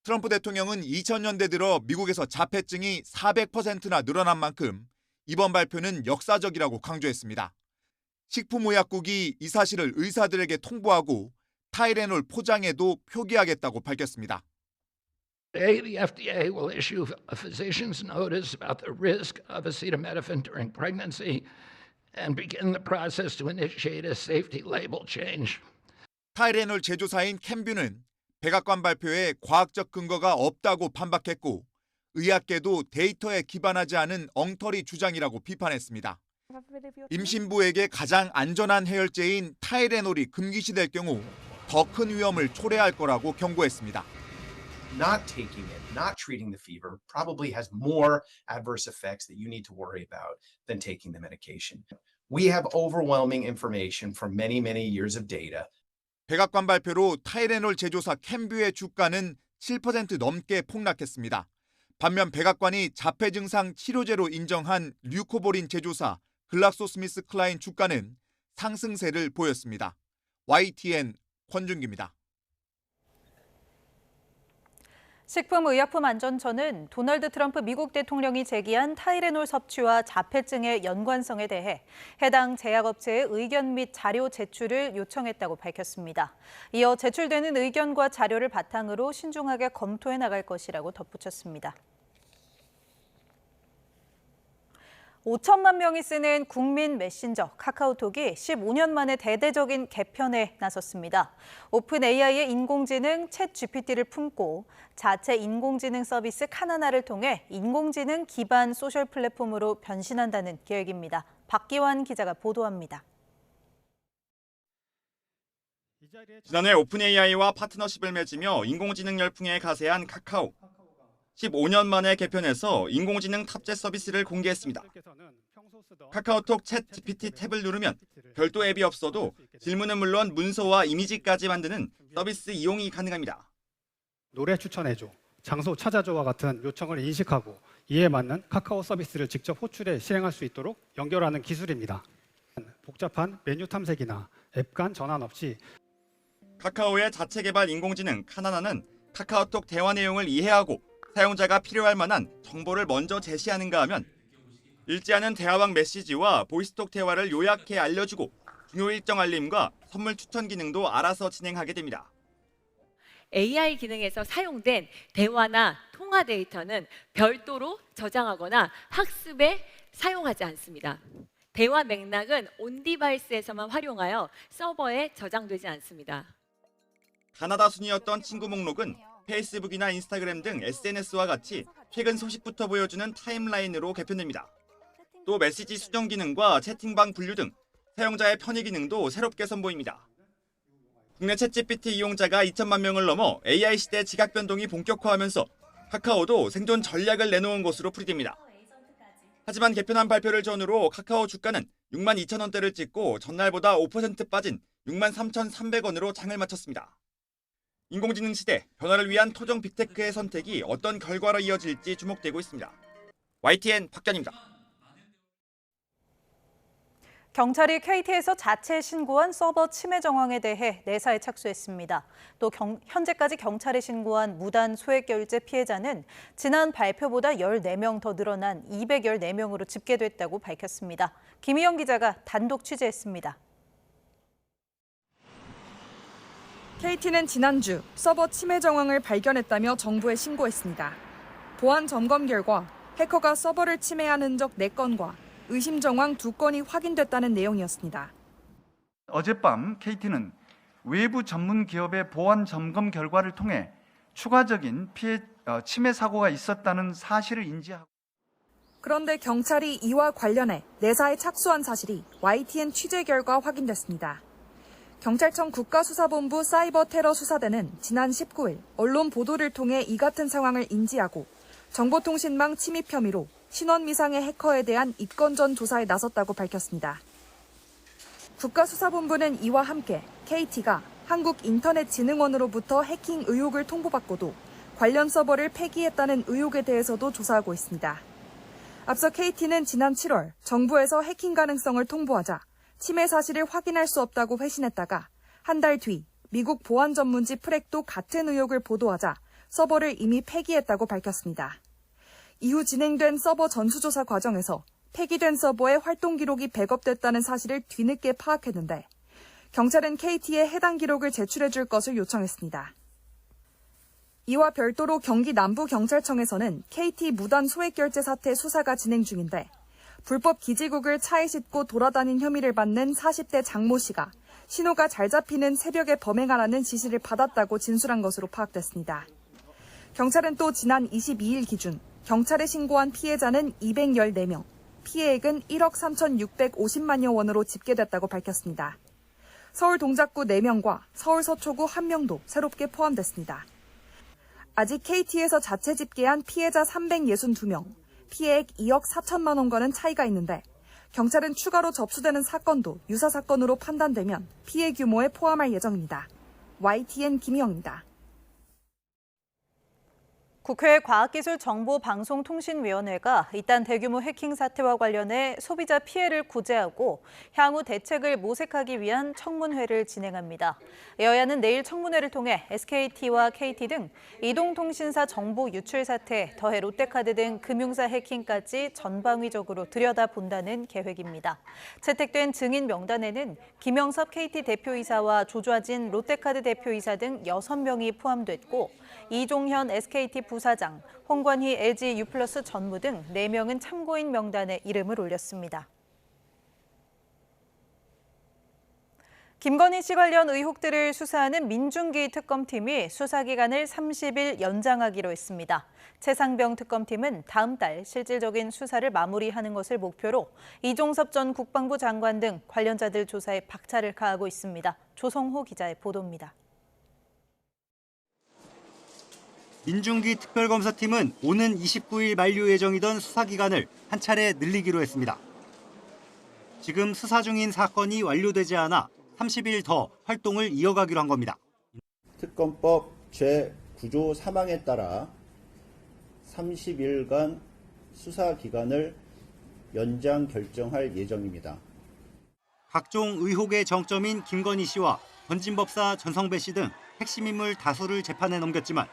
트럼프 대통령은 2000년대 들어 미국에서 자폐증이 400%나 늘어난 만큼 이번 발표는 역사적이라고 강조했습니다. 식품의약국이 이 사실을 의사들에게 통보하고 타이레놀 포장에도 표기하겠다고 밝혔습니다. The FDA will issue a physician's notice about the risk of acetaminophen during pregnancy and begin the process to initiate a safety label change. 타이레놀 제조사인 캠뷰는 백악관 발표에 과학적 근거가 없다고 반박했고 의학계도 데이터에 기반하지 않은 엉터리 주장이라고 비판했습니다. 임신부에게 가장 안전한 해열제인 타이레놀이 금기시될 경우 더 큰 위험을 초래할 거라고 경고했습니다. Not taking it, not treating the fever probably has more adverse effects that you need to worry about than taking the medication. We have overwhelming information from many years of data. 백악관 발표로 타이레놀 제조사 캠뷰의 주가는 7% 넘게 폭락했습니다. 반면 백악관이 자폐 증상 치료제로 인정한 류코보린 제조사 글락소스미스클라인 주가는 상승세를 보였습니다. YTN 권준기입니다. 식품의약품안전처는 도널드 트럼프 미국 대통령이 제기한 타이레놀 섭취와 자폐증의 연관성에 대해 해당 제약업체의 의견 및 자료 제출을 요청했다고 밝혔습니다. 이어 제출되는 의견과 자료를 바탕으로 신중하게 검토해 나갈 것이라고 덧붙였습니다. 5천만 명이 쓰는 국민 메신저 카카오톡이 15년 만에 대대적인 개편에 나섰습니다. 오픈 AI의 인공지능 챗 GPT를 품고 자체 인공지능 서비스 카나나를 통해 인공지능 기반 소셜 플랫폼으로 변신한다는 계획입니다. 박기환 기자가 보도합니다. 지난해 오픈 AI와 파트너십을 맺으며 인공지능 열풍에 가세한 카카오. 15년 만에 개편해서 인공지능 탑재 서비스를 공개했습니다. 카카오톡 챗 GPT 탭을 누르면 별도 앱이 없어도 질문은 물론 문서와 이미지까지 만드는 서비스 이용이 가능합니다. 노래 추천해줘, 장소 찾아줘와 같은 요청을 인식하고 이에 맞는 카카오 서비스를 직접 호출해 실행할 수 있도록 연결하는 기술입니다. 복잡한 메뉴 탐색이나 앱 간 전환 없이 카카오의 자체 개발 인공지능 카나나는 카카오톡 대화 내용을 이해하고 사용자가 필요할 만한 정보를 먼저 제시하는가 하면 읽지 않은 대화방 메시지와 보이스톡 대화를 요약해 알려주고 중요 일정 알림과 선물 추천 기능도 알아서 진행하게 됩니다. AI 기능에서 사용된 대화나 통화 데이터는 별도로 저장하거나 학습에 사용하지 않습니다. 대화 맥락은 온 디바이스에서만 활용하여 서버에 저장되지 않습니다. 가나다 순이었던 친구 목록은 페이스북이나 인스타그램 등 SNS와 같이 최근 소식부터 보여주는 타임라인으로 개편됩니다. 또 메시지 수정 기능과 채팅방 분류 등 사용자의 편의 기능도 새롭게 선보입니다. 국내 챗GPT 이용자가 2천만 명을 넘어 AI 시대 지각 변동이 본격화하면서 카카오도 생존 전략을 내놓은 것으로 풀이됩니다. 하지만 개편한 발표를 전후로 카카오 주가는 62,000원대를 찍고 전날보다 5% 빠진 63,300원으로 장을 마쳤습니다. 인공지능 시대, 변화를 위한 토종 빅테크의 선택이 어떤 결과로 이어질지 주목되고 있습니다. YTN 박전입니다. 경찰이 KT에서 자체 신고한 서버 침해 정황에 대해 내사에 착수했습니다. 또 현재까지 경찰에 신고한 무단 소액 결제 피해자는 지난 발표보다 14명 더 늘어난 214명으로 집계됐다고 밝혔습니다. 김희영 기자가 단독 취재했습니다. KT는 지난주 서버 침해 정황을 발견했다며 정부에 신고했습니다. 보안 점검 결과 해커가 서버를 침해한 흔적 4건과 의심 정황 2건이 확인됐다는 내용이었습니다. 어젯밤 KT는 외부 전문 기업의 보안 점검 결과를 통해 추가적인 침해 사고가 있었다는 사실을 인지하고 그런데 경찰이 이와 관련해 내사에 착수한 사실이 YTN 취재 결과 확인됐습니다. 경찰청 국가수사본부 사이버 테러 수사대는 지난 19일 언론 보도를 통해 이 같은 상황을 인지하고 정보통신망 침입 혐의로 신원 미상의 해커에 대한 입건전 조사에 나섰다고 밝혔습니다. 국가수사본부는 이와 함께 KT가 한국인터넷진흥원으로부터 해킹 의혹을 통보받고도 관련 서버를 폐기했다는 의혹에 대해서도 조사하고 있습니다. 앞서 KT는 지난 7월 정부에서 해킹 가능성을 통보하자 침해 사실을 확인할 수 없다고 회신했다가 한 달 뒤 미국 보안 전문지 프렉도 같은 의혹을 보도하자 서버를 이미 폐기했다고 밝혔습니다. 이후 진행된 서버 전수조사 과정에서 폐기된 서버의 활동 기록이 백업됐다는 사실을 뒤늦게 파악했는데 경찰은 KT에 해당 기록을 제출해 줄 것을 요청했습니다. 이와 별도로 경기 남부경찰청에서는 KT 무단 소액결제 사태 수사가 진행 중인데 불법 기지국을 차에 싣고 돌아다닌 혐의를 받는 40대 장모 씨가 신호가 잘 잡히는 새벽에 범행하라는 지시를 받았다고 진술한 것으로 파악됐습니다. 경찰은 또 지난 22일 기준 경찰에 신고한 피해자는 214명, 피해액은 1억 3,650만여 원으로 집계됐다고 밝혔습니다. 서울 동작구 4명과 서울 서초구 1명도 새롭게 포함됐습니다. 아직 KT에서 자체 집계한 피해자 362명, 피해액 2억 4천만 원과는 차이가 있는데 경찰은 추가로 접수되는 사건도 유사 사건으로 판단되면 피해 규모에 포함할 예정입니다. YTN 김희영입니다. 국회 과학기술정보방송통신위원회가 이딴 대규모 해킹 사태와 관련해 소비자 피해를 구제하고 향후 대책을 모색하기 위한 청문회를 진행합니다. 여야는 내일 청문회를 통해 SKT와 KT 등 이동통신사 정보 유출 사태, 더해 롯데카드 등 금융사 해킹까지 전방위적으로 들여다본다는 계획입니다. 채택된 증인 명단에는 김영섭 KT 대표이사와 조좌진 롯데카드 대표이사 등 6명이 포함됐고 이종현 SKT 부사장, 홍관희 LG U+ 전무 등 4명은 참고인 명단에 이름을 올렸습니다. 김건희 씨 관련 의혹들을 수사하는 민중기 특검팀이 수사기간을 30일 연장하기로 했습니다. 최상병 특검팀은 다음 달 실질적인 수사를 마무리하는 것을 목표로 이종섭 전 국방부 장관 등 관련자들 조사에 박차를 가하고 있습니다. 조성호 기자의 보도입니다. 민중기 특별검사팀은 오는 29일 만료 예정이던 수사기간을 한 차례 늘리기로 했습니다. 지금 수사 중인 사건이 완료되지 않아 30일 더 활동을 이어가기로 한 겁니다. 특검법 제9조 3항에 따라 30일간 수사기간을 연장 결정할 예정입니다. 각종 의혹의 정점인 김건희 씨와 권진법사 전성배 씨 등 핵심 인물 다수를 재판에 넘겼지만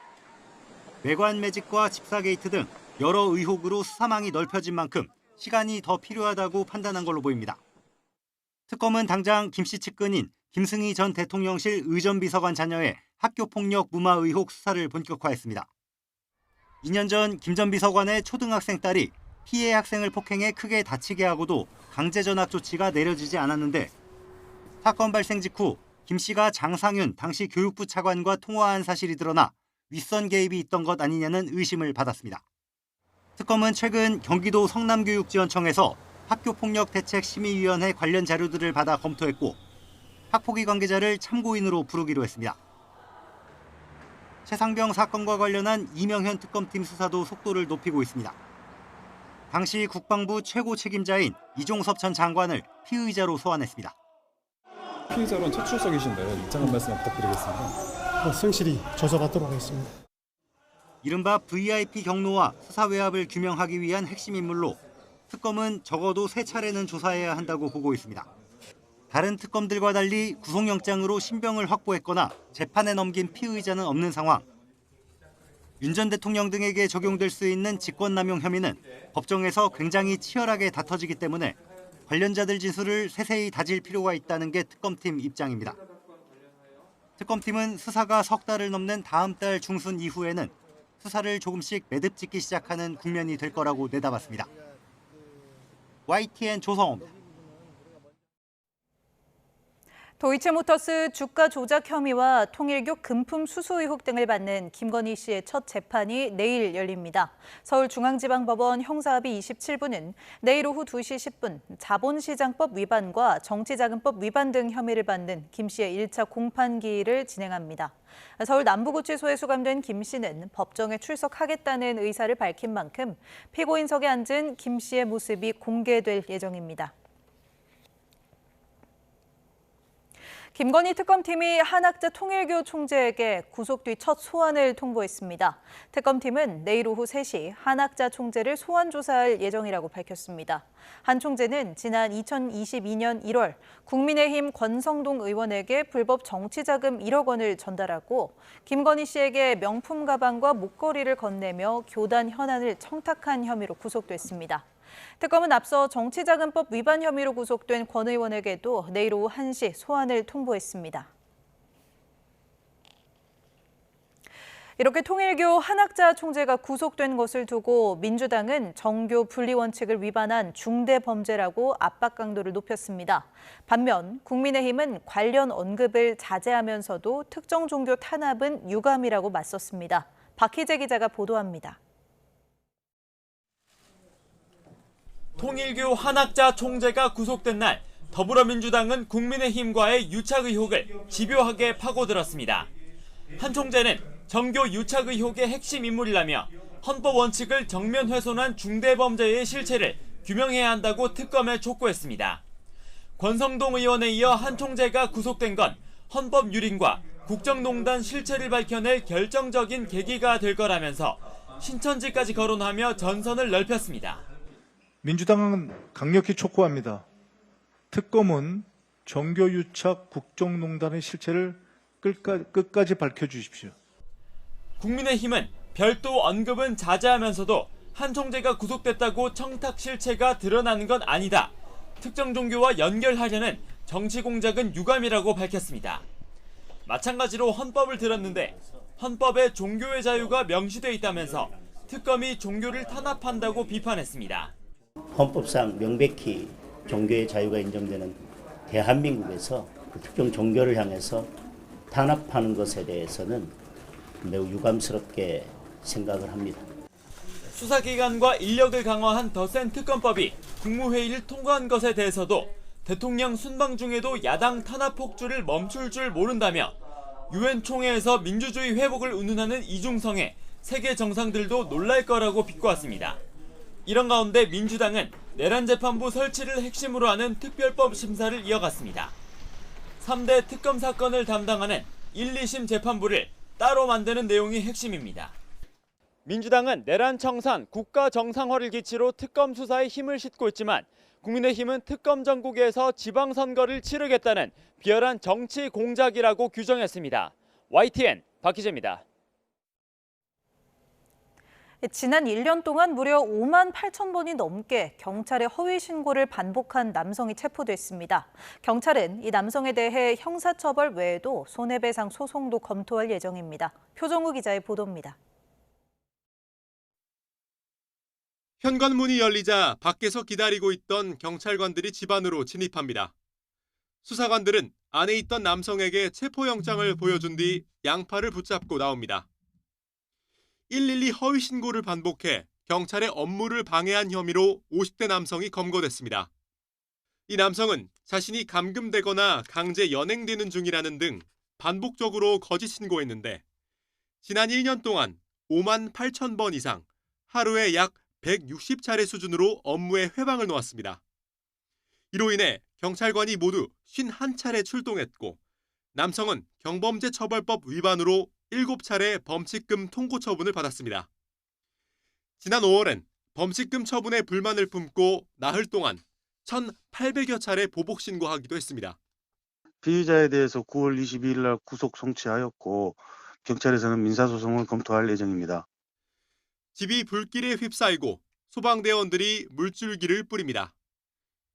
매관 매직과 집사 게이트 등 여러 의혹으로 수사망이 넓혀진 만큼 시간이 더 필요하다고 판단한 걸로 보입니다. 특검은 당장 김 씨 측근인 김승희 전 대통령실 의전비서관 자녀의 학교폭력 무마 의혹 수사를 본격화했습니다. 2년 전 김 전 비서관의 초등학생 딸이 피해 학생을 폭행해 크게 다치게 하고도 강제 전학 조치가 내려지지 않았는데 사건 발생 직후 김 씨가 장상윤 당시 교육부 차관과 통화한 사실이 드러나 윗선 개입이 있던 것 아니냐는 의심을 받았습니다. 특검은 최근 경기도 성남교육지원청에서 학교폭력대책심의위원회 관련 자료들을 받아 검토했고 학폭위 관계자를 참고인으로 부르기로 했습니다. 최상병 사건과 관련한 이명현 특검팀 수사도 속도를 높이고 있습니다. 당시 국방부 최고 책임자인 이종섭 전 장관을 피의자로 소환했습니다. 피의자로는 첫 출석이신데요. 입장 한 말씀 부탁드리겠습니다. 성실히 조사받도록 하겠습니다. 이른바 VIP 경로와 수사 외압을 규명하기 위한 핵심 인물로 특검은 적어도 3차례는 조사해야 한다고 보고 있습니다. 다른 특검들과 달리 구속영장으로 신병을 확보했거나 재판에 넘긴 피의자는 없는 상황. 윤 전 대통령 등에게 적용될 수 있는 직권남용 혐의는 법정에서 굉장히 치열하게 다퉈지기 때문에 관련자들 진술을 세세히 다질 필요가 있다는 게 특검팀 입장입니다. 특검팀은 수사가 석 달을 넘는 다음 달 중순 이후에는 수사를 조금씩 매듭짓기 시작하는 국면이 될 거라고 내다봤습니다. YTN 조성호입니다. 도이치모터스 주가 조작 혐의와 통일교 금품 수수 의혹 등을 받는 김건희 씨의 첫 재판이 내일 열립니다. 서울중앙지방법원 형사합의 27부는 내일 오후 2시 10분 자본시장법 위반과 정치자금법 위반 등 혐의를 받는 김 씨의 1차 공판기일을 진행합니다. 서울 남부구치소에 수감된 김 씨는 법정에 출석하겠다는 의사를 밝힌 만큼 피고인석에 앉은 김 씨의 모습이 공개될 예정입니다. 김건희 특검팀이 한학자 통일교 총재에게 구속 뒤 첫 소환을 통보했습니다. 특검팀은 내일 오후 3시 한학자 총재를 소환 조사할 예정이라고 밝혔습니다. 한 총재는 지난 2022년 1월 국민의힘 권성동 의원에게 불법 정치자금 1억 원을 전달하고 김건희 씨에게 명품 가방과 목걸이를 건네며 교단 현안을 청탁한 혐의로 구속됐습니다. 특검은 앞서 정치자금법 위반 혐의로 구속된 권 의원에게도 내일 오후 1시 소환을 통보했습니다. 이렇게 통일교 한학자 총재가 구속된 것을 두고 민주당은 정교 분리 원칙을 위반한 중대 범죄라고 압박 강도를 높였습니다. 반면 국민의힘은 관련 언급을 자제하면서도 특정 종교 탄압은 유감이라고 맞섰습니다. 박희재 기자가 보도합니다. 통일교 한학자 총재가 구속된 날 더불어민주당은 국민의힘과의 유착 의혹을 집요하게 파고들었습니다. 한 총재는 정교 유착 의혹의 핵심 인물이라며 헌법 원칙을 정면 훼손한 중대범죄의 실체를 규명해야 한다고 특검에 촉구했습니다. 권성동 의원에 이어 한 총재가 구속된 건 헌법 유린과 국정농단 실체를 밝혀낼 결정적인 계기가 될 거라면서 신천지까지 거론하며 전선을 넓혔습니다. 민주당은 강력히 촉구합니다. 특검은 정교유착 국정농단의 실체를 끝까지 밝혀주십시오. 국민의힘은 별도 언급은 자제하면서도 한 총재가 구속됐다고 청탁 실체가 드러나는 건 아니다. 특정 종교와 연결하려는 정치 공작은 유감이라고 밝혔습니다. 마찬가지로 헌법을 들었는데 헌법에 종교의 자유가 명시돼 있다면서 특검이 종교를 탄압한다고 비판했습니다. 헌법상 명백히 종교의 자유가 인정되는 대한민국에서 그 특정 종교를 향해서 탄압하는 것에 대해서는 매우 유감스럽게 생각을 합니다. 수사기관과 인력을 강화한 더 센 특검법이 국무회의를 통과한 것에 대해서도 대통령 순방 중에도 야당 탄압 폭주를 멈출 줄 모른다며 유엔 총회에서 민주주의 회복을 운운하는 이중성에 세계 정상들도 놀랄 거라고 비꼬았습니다. 이런 가운데 민주당은 내란재판부 설치를 핵심으로 하는 특별법 심사를 이어갔습니다. 3대 특검 사건을 담당하는 1, 2심 재판부를 따로 만드는 내용이 핵심입니다. 민주당은 내란 청산, 국가 정상화를 기치로 특검 수사에 힘을 싣고 있지만 국민의힘은 특검 전국에서 지방선거를 치르겠다는 비열한 정치 공작이라고 규정했습니다. YTN 박희재입니다. 지난 1년 동안 무려 5만 8천 번이 넘게 경찰에 허위 신고를 반복한 남성이 체포됐습니다. 경찰은 이 남성에 대해 형사처벌 외에도 손해배상 소송도 검토할 예정입니다. 표정우 기자의 보도입니다. 현관문이 열리자 밖에서 기다리고 있던 경찰관들이 집 안으로 진입합니다. 수사관들은 안에 있던 남성에게 체포영장을 보여준 뒤 양팔을 붙잡고 나옵니다. 112 허위 신고를 반복해 경찰의 업무를 방해한 혐의로 50대 남성이 검거됐습니다. 이 남성은 자신이 감금되거나 강제 연행되는 중이라는 등 반복적으로 거짓 신고했는데 지난 1년 동안 5만 8천 번 이상 하루에 약 160차례 수준으로 업무에 회방을 놓았습니다. 이로 인해 경찰관이 모두 51차례 출동했고 남성은 경범죄처벌법 위반으로 7차례 범칙금 통고 처분을 받았습니다. 지난 5월엔 범칙금 처분에 불만을 품고 나흘 동안 1,800여 차례 보복 신고하기도 했습니다. 피의자에 대해서 9월 22일 날 구속 송치하였고 경찰에서는 민사소송을 검토할 예정입니다. 집이 불길에 휩싸이고 소방대원들이 물줄기를 뿌립니다.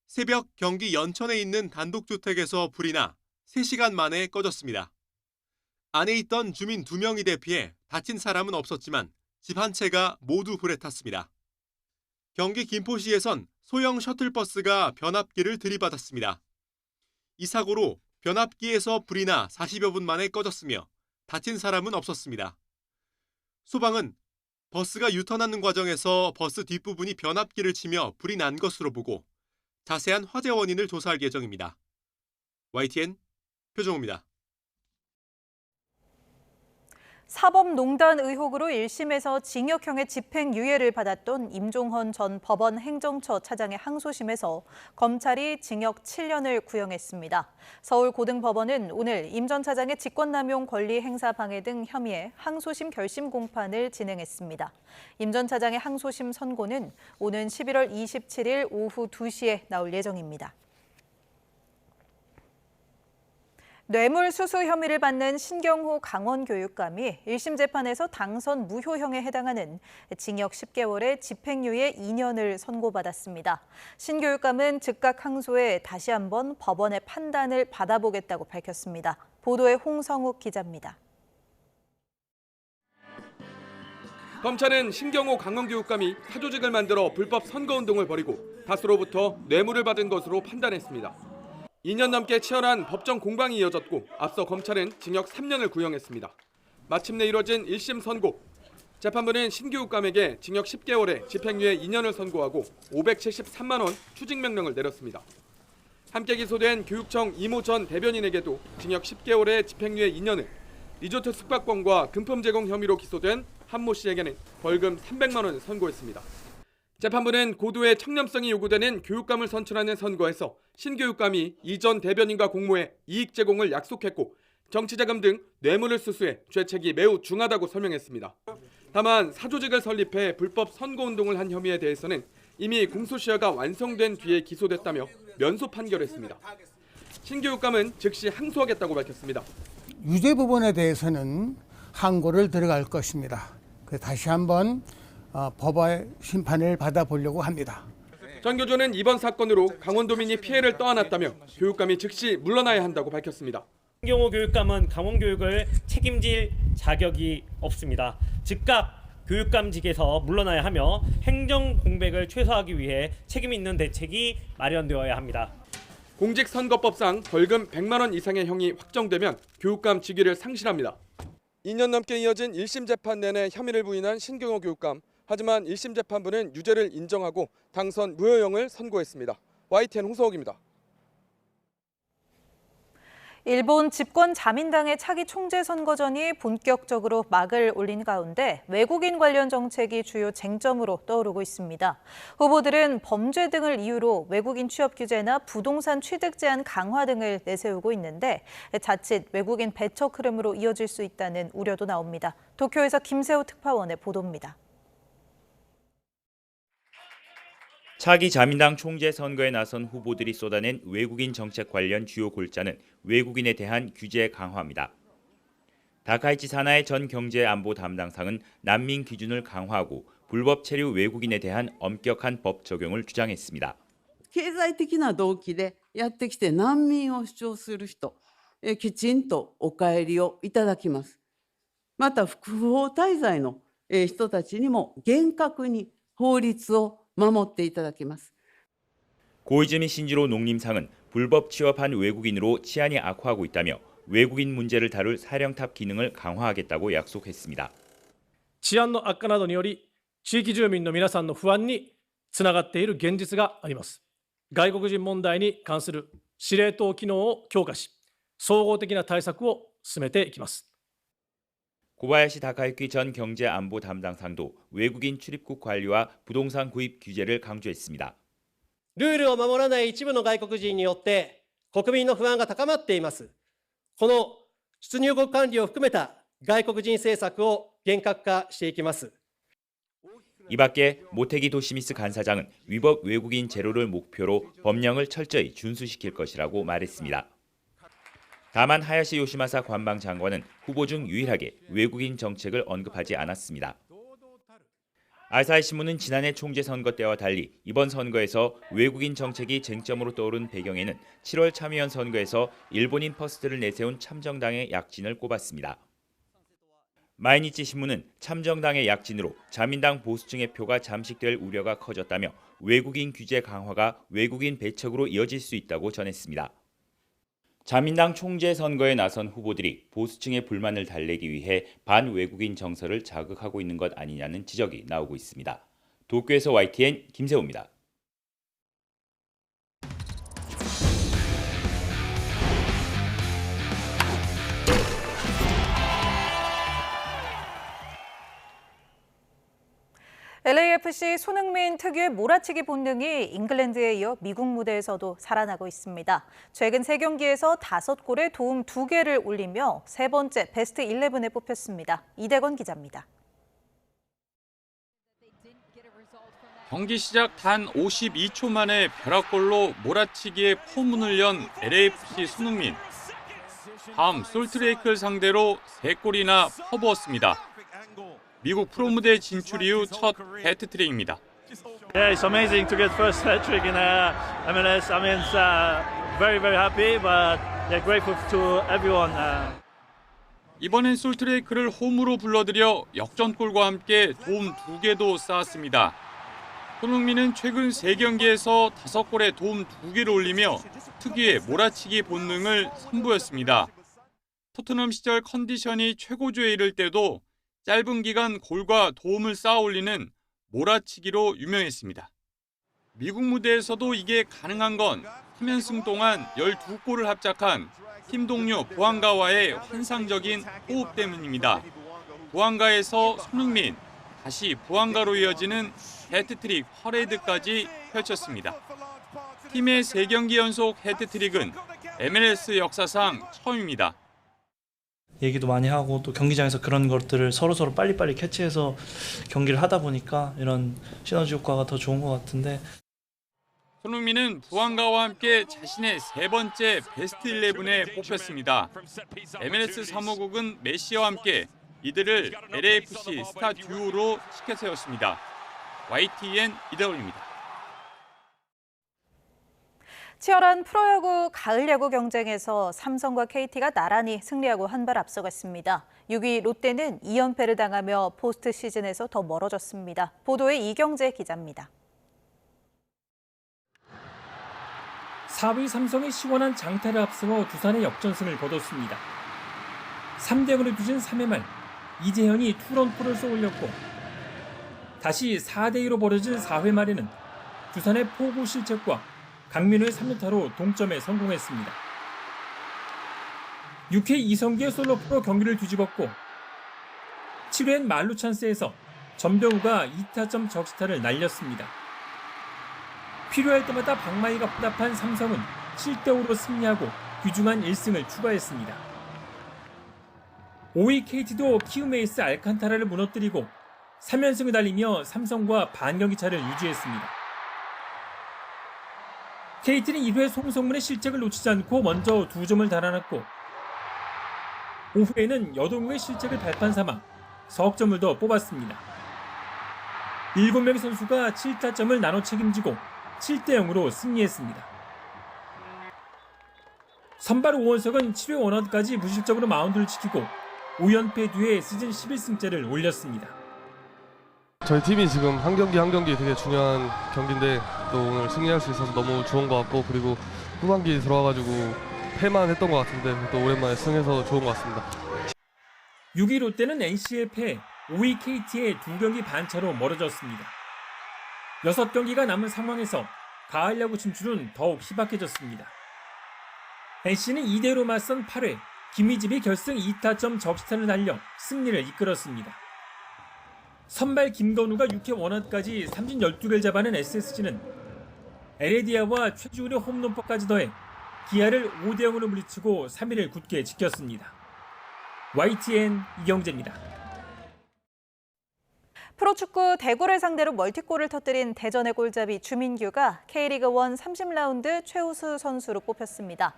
새벽 경기 연천에 있는 단독주택에서 불이 나 3시간 만에 꺼졌습니다. 안에 있던 주민 2명이 대피해 다친 사람은 없었지만 집 한 채가 모두 불에 탔습니다. 경기 김포시에선 소형 셔틀버스가 변압기를 들이받았습니다. 이 사고로 변압기에서 불이 나 40여 분 만에 꺼졌으며 다친 사람은 없었습니다. 소방은 버스가 유턴하는 과정에서 버스 뒷부분이 변압기를 치며 불이 난 것으로 보고 자세한 화재 원인을 조사할 예정입니다. YTN 표정우입니다. 사법농단 의혹으로 1심에서 징역형의 집행유예를 받았던 임종헌 전 법원 행정처 차장의 항소심에서 검찰이 징역 7년을 구형했습니다. 서울고등법원은 오늘 임 전 차장의 직권남용 권리 행사 방해 등 혐의에 항소심 결심 공판을 진행했습니다. 임 전 차장의 항소심 선고는 오는 11월 27일 오후 2시에 나올 예정입니다. 뇌물수수 혐의를 받는 신경호 강원교육감이 1심 재판에서 당선 무효형에 해당하는 징역 10개월에 집행유예 2년을 선고받았습니다. 신 교육감은 즉각 항소해 다시 한번 법원의 판단을 받아보겠다고 밝혔습니다. 보도에 홍성욱 기자입니다. 검찰은 신경호 강원교육감이 사조직을 만들어 불법 선거운동을 벌이고 다수로부터 뇌물을 받은 것으로 판단했습니다. 2년 넘게 치열한 법정 공방이 이어졌고 앞서 검찰은 징역 3년을 구형했습니다. 마침내 이뤄진 1심 선고. 재판부는 신 교육감에게 징역 10개월에 집행유예 2년을 선고하고 573만 원 추징명령을 내렸습니다. 함께 기소된 교육청 이모 전 대변인에게도 징역 10개월에 집행유예 2년을, 리조트 숙박권과 금품 제공 혐의로 기소된 한모 씨에게는 벌금 300만 원을 선고했습니다. 재판부는 고도의 청렴성이 요구되는 교육감을 선출하는 선거에서 신 교육감이 이전 대변인과 공모해 이익 제공을 약속했고 정치자금 등 뇌물을 수수해 죄책이 매우 중하다고 설명했습니다. 다만 사조직을 설립해 불법 선거운동을 한 혐의에 대해서는 이미 공소시효가 완성된 뒤에 기소됐다며 면소 판결했습니다. 신 교육감은 즉시 항소하겠다고 밝혔습니다. 유죄 부분에 대해서는 항고를 들어갈 것입니다. 다시 한번 법의 심판을 받아보려고 합니다. 전 교조는 이번 사건으로 강원도민이 피해를 떠안았다며 교육감이 즉시 물러나야 한다고 밝혔습니다. 신경호 교육감은 강원교육을 책임질 자격이 없습니다. 즉각 교육감직에서 물러나야 하며 행정 공백을 최소화하기 위해 책임 있는 대책이 마련되어야 합니다. 공직선거법상 벌금 100만 원 이상의 형이 확정되면 교육감 직위를 상실합니다. 2년 넘게 이어진 1심 재판 내내 혐의를 부인한 신경호 교육감. 하지만 1심 재판부는 유죄를 인정하고 당선 무효형을 선고했습니다. YTN 홍성욱입니다. 일본 집권 자민당의 차기 총재 선거전이 본격적으로 막을 올린 가운데 외국인 관련 정책이 주요 쟁점으로 떠오르고 있습니다. 후보들은 범죄 등을 이유로 외국인 취업 규제나 부동산 취득 제한 강화 등을 내세우고 있는데 자칫 외국인 배척 흐름으로 이어질 수 있다는 우려도 나옵니다. 도쿄에서 김세호 특파원의 보도입니다. 차기 자민당 총재 선거에 나선 후보들이 쏟아낸 외국인 정책 관련 주요 골자는 외국인에 대한 규제 강화입니다. 다카이치 사나의 전 경제안보 담당상은 난민 기준을 강화하고 불법 체류 외국인에 대한 엄격한 법 적용을 주장했습니다. 経済的な動機でやってきて難民を主張する人、きちんとお帰りをいただきます。また不法滞在の人たちにも厳格に法律を守っていただきます。 고이즈미 신지로 농림상은 불법 취업한 외국인으로 치안이 악화하고 있다며 외국인 문제를 다룰 사령탑 기능을 강화하겠다고 약속했습니다. 治安の悪化などにより地域住民の皆さんの不安につながっている現実があります。外国人問題に関する司令塔機能を強化し、総合的な対策を進めていきます。 고바야시 다카유키 전 경제안보 담당상도 외국인 출입국 관리와 부동산 구입 규제를 강조했습니다. ルールを守らない一部の外国人によって国民の不安が高まっています。この出入国管理を含めた外国人政策を厳格化していきます。 이 밖에 모테기 도시미스 간사장은 위법 외국인 제로를 목표로 법령을 철저히 준수시킬 것이라고 말했습니다. 다만 하야시 요시마사 관방장관은 후보 중 유일하게 외국인 정책을 언급하지 않았습니다. 아사히 신문은 지난해 총재 선거 때와 달리 이번 선거에서 외국인 정책이 쟁점으로 떠오른 배경에는 7월 참의원 선거에서 일본인 퍼스트를 내세운 참정당의 약진을 꼽았습니다. 마이니치 신문은 참정당의 약진으로 자민당 보수층의 표가 잠식될 우려가 커졌다며 외국인 규제 강화가 외국인 배척으로 이어질 수 있다고 전했습니다. 자민당 총재 선거에 나선 후보들이 보수층의 불만을 달래기 위해 반외국인 정서를 자극하고 있는 것 아니냐는 지적이 나오고 있습니다. 도쿄에서 YTN 김세호입니다. LAFC 손흥민 특유의 몰아치기 본능이 잉글랜드에 이어 미국 무대에서도 살아나고 있습니다. 최근 3경기에서 5골에 도움 2개를 올리며 3번째 베스트 11에 뽑혔습니다. 이대건 기자입니다. 경기 시작 단 52초 만에 벼락골로 몰아치기의 포문을 연 LAFC 손흥민. 다음 솔트레이크를 상대로 3골이나 퍼부었습니다. 미국 프로 무대 진출 이후 첫 해트트릭입니다. Yeah, it's amazing to get first hat-trick in MLS. I mean, it's very happy, but yeah, grateful to everyone. 이번엔 솔트레이크를 홈으로 불러들여 역전골과 함께 도움 2개도 쌓았습니다. 손흥민은 최근 3경기에서 5골에 도움 2개를 올리며 특유의 몰아치기 본능을 선보였습니다. 토트넘 시절 컨디션이 최고조에 이를 때도 짧은 기간 골과 도움을 쌓아 올리는 몰아치기로 유명했습니다. 미국 무대에서도 이게 가능한 건 3연승 동안 12골을 합작한 팀 동료 보안가와의 환상적인 호흡 때문입니다. 보안가에서 손흥민, 다시 보안가로 이어지는 해트트릭 퍼레이드까지 펼쳤습니다. 팀의 3경기 연속 해트트릭은 MLS 역사상 처음입니다. 얘기도 많이 하고 또 경기장에서 그런 것들을 서로 빨리빨리 캐치해서 경기를 하다 보니까 이런 시너지 효과가 더 좋은 것 같은데. 손흥민은 부안가와 함께 자신의 3번째 베스트 11에 뽑혔습니다. MLS 사무국은 메시와 함께 이들을 LAFC 스타 듀오로 치켜세웠습니다. YTN 이대훈입니다. 치열한 프로야구 가을 야구 경쟁에서 삼성과 KT가 나란히 승리하고 한 발 앞서갔습니다. 6위 롯데는 2연패를 당하며 포스트 시즌에서 더 멀어졌습니다. 보도에 이경재 기자입니다. 4위 삼성이 시원한 장타를 앞세워 두산의 역전승을 거뒀습니다. 3대0으로 뒤진 3회 말 이재현이 투런포를 쏘올렸고 다시 4대2로 벌어진 4회 말에는 두산의 포구 실책과 강민호의 3루타로 동점에 성공했습니다. 6회 이성기의 솔로포로 경기를 뒤집었고 7회엔 만루 찬스에서 전병우가 2타점 적시타를 날렸습니다. 필요할 때마다 박마이가 보답한 삼성은 7대5로 승리하고 귀중한 1승을 추가했습니다. 5위 KT도 키움 에이스 알칸타라를 무너뜨리고 3연승을 달리며 삼성과 반경기 차를 유지했습니다. KT는 1회 송성문의 실책을 놓치지 않고 먼저 2점을 달아났고 5회에는 여동우의 실책을 발판 삼아 석점을 더 뽑았습니다. 7명의 선수가 7타점을 나눠 책임지고 7대0으로 승리했습니다. 선발 오원석은 7회 원아웃까지 무실점으로 마운드를 지키고 5연패 뒤에 시즌 11승째를 올렸습니다. 저희 팀이 지금 한 경기 되게 중요한 경기인데 또 오늘 승리할 수 있어서 너무 좋은 것 같고, 그리고 후반기 들어와가지고 패만 했던 것 같은데 또 오랜만에 승해서 좋은 것 같습니다. 6위 롯데는 NC에 패해 5위 KT에 2경기 반차로 멀어졌습니다. 6경기가 남은 상황에서 가을 야구 진출은 더욱 희박해졌습니다. NC는 2대1로 맞선 8회 김희집이 결승 2타점 적시타를 날려 승리를 이끌었습니다. 선발 김건우가 6회 원아웃까지 삼진 12개를 잡아낸 SSG는 에레디아와 최주훈의 홈런포까지 더해 기아를 5대0으로 물리치고 3위를 굳게 지켰습니다. YTN 이경재입니다. 프로축구 대구를 상대로 멀티골을 터뜨린 대전의 골잡이 주민규가 K리그 1 30라운드 최우수 선수로 뽑혔습니다.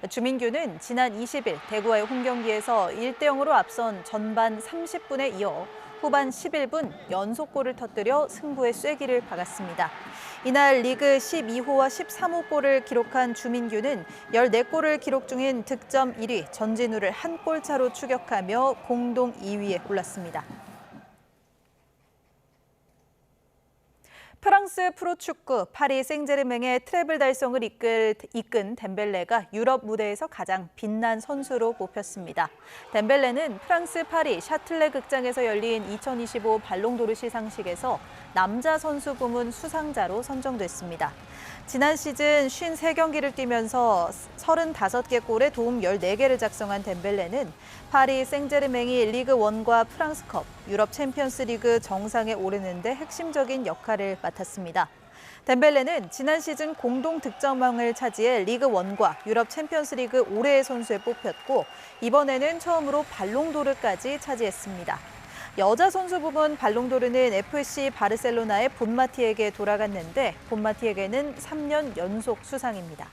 주민규는 지난 20일 대구와의 홈경기에서 1대0으로 앞선 전반 30분에 이어 후반 11분 연속골을 터뜨려 승부의 쐐기를 박았습니다. 이날 리그 12호와 13호 골을 기록한 주민규는 14골을 기록 중인 득점 1위 전진우를 한 골 차로 추격하며 공동 2위에 올랐습니다. 프랑스 프로축구 파리 생제르맹의 트래블 달성을 이끈 덴벨레가 유럽 무대에서 가장 빛난 선수로 뽑혔습니다. 덴벨레는 프랑스 파리 샤틀레 극장에서 열린 2025 발롱도르 시상식에서 남자 선수 부문 수상자로 선정됐습니다. 지난 시즌 53경기를 뛰면서 35개 골에 도움 14개를 작성한 덴벨레는 파리 생제르맹이 리그 1과 프랑스컵, 유럽 챔피언스 리그 정상에 오르는 데 핵심적인 역할을 맡았습니다. 덴벨레는 지난 시즌 공동 득점왕을 차지해 리그 1과 유럽 챔피언스 리그 올해의 선수에 뽑혔고 이번에는 처음으로 발롱도르까지 차지했습니다. 여자 선수 부문 발롱도르는 FC 바르셀로나의 본마티에게 돌아갔는데 본마티에게는 3년 연속 수상입니다.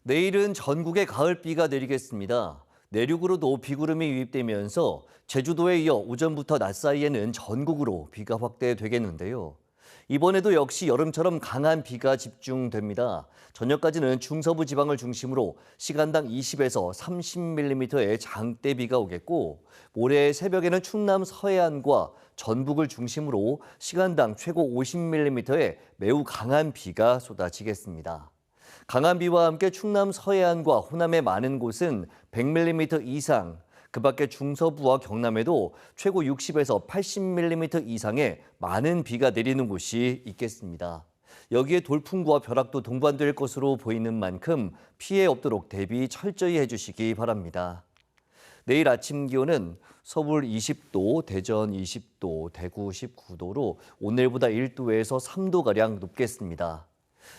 내일은 전국에 가을비가 내리겠습니다. 내륙으로도 비구름이 유입되면서 제주도에 이어 오전부터 낮 사이에는 전국으로 비가 확대되겠는데요. 이번에도 역시 여름처럼 강한 비가 집중됩니다. 저녁까지는 중서부 지방을 중심으로 시간당 20에서 30mm의 장대비가 오겠고 모레 새벽에는 충남 서해안과 전북을 중심으로 시간당 최고 50mm의 매우 강한 비가 쏟아지겠습니다. 강한 비와 함께 충남 서해안과 호남의 많은 곳은 100mm 이상, 그 밖에 중서부와 경남에도 최고 60에서 80mm 이상의 많은 비가 내리는 곳이 있겠습니다. 여기에 돌풍과 벼락도 동반될 것으로 보이는 만큼 피해 없도록 대비 철저히 해주시기 바랍니다. 내일 아침 기온은 서울 20도, 대전 20도, 대구 19도로 오늘보다 1도에서 3도가량 높겠습니다.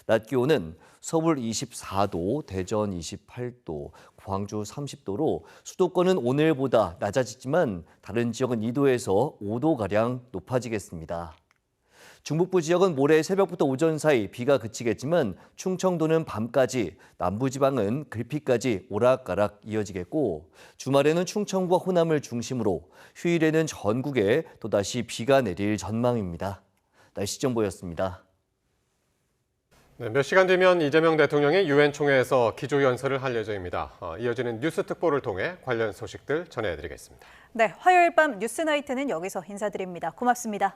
낮 기온은 서울 24도, 대전 28도, 광주 30도로 수도권은 오늘보다 낮아지지만 다른 지역은 2도에서 5도가량 높아지겠습니다. 중북부 지역은 모레 새벽부터 오전 사이 비가 그치겠지만 충청도는 밤까지, 남부지방은 글피까지 오락가락 이어지겠고 주말에는 충청과 호남을 중심으로 휴일에는 전국에 또다시 비가 내릴 전망입니다. 날씨 정보였습니다. 네, 몇 시간 뒤면 이재명 대통령이 유엔 총회에서 기조연설을 할 예정입니다. 이어지는 뉴스 특보를 통해 관련 소식들 전해드리겠습니다. 네, 화요일 밤 뉴스나이트는 여기서 인사드립니다. 고맙습니다.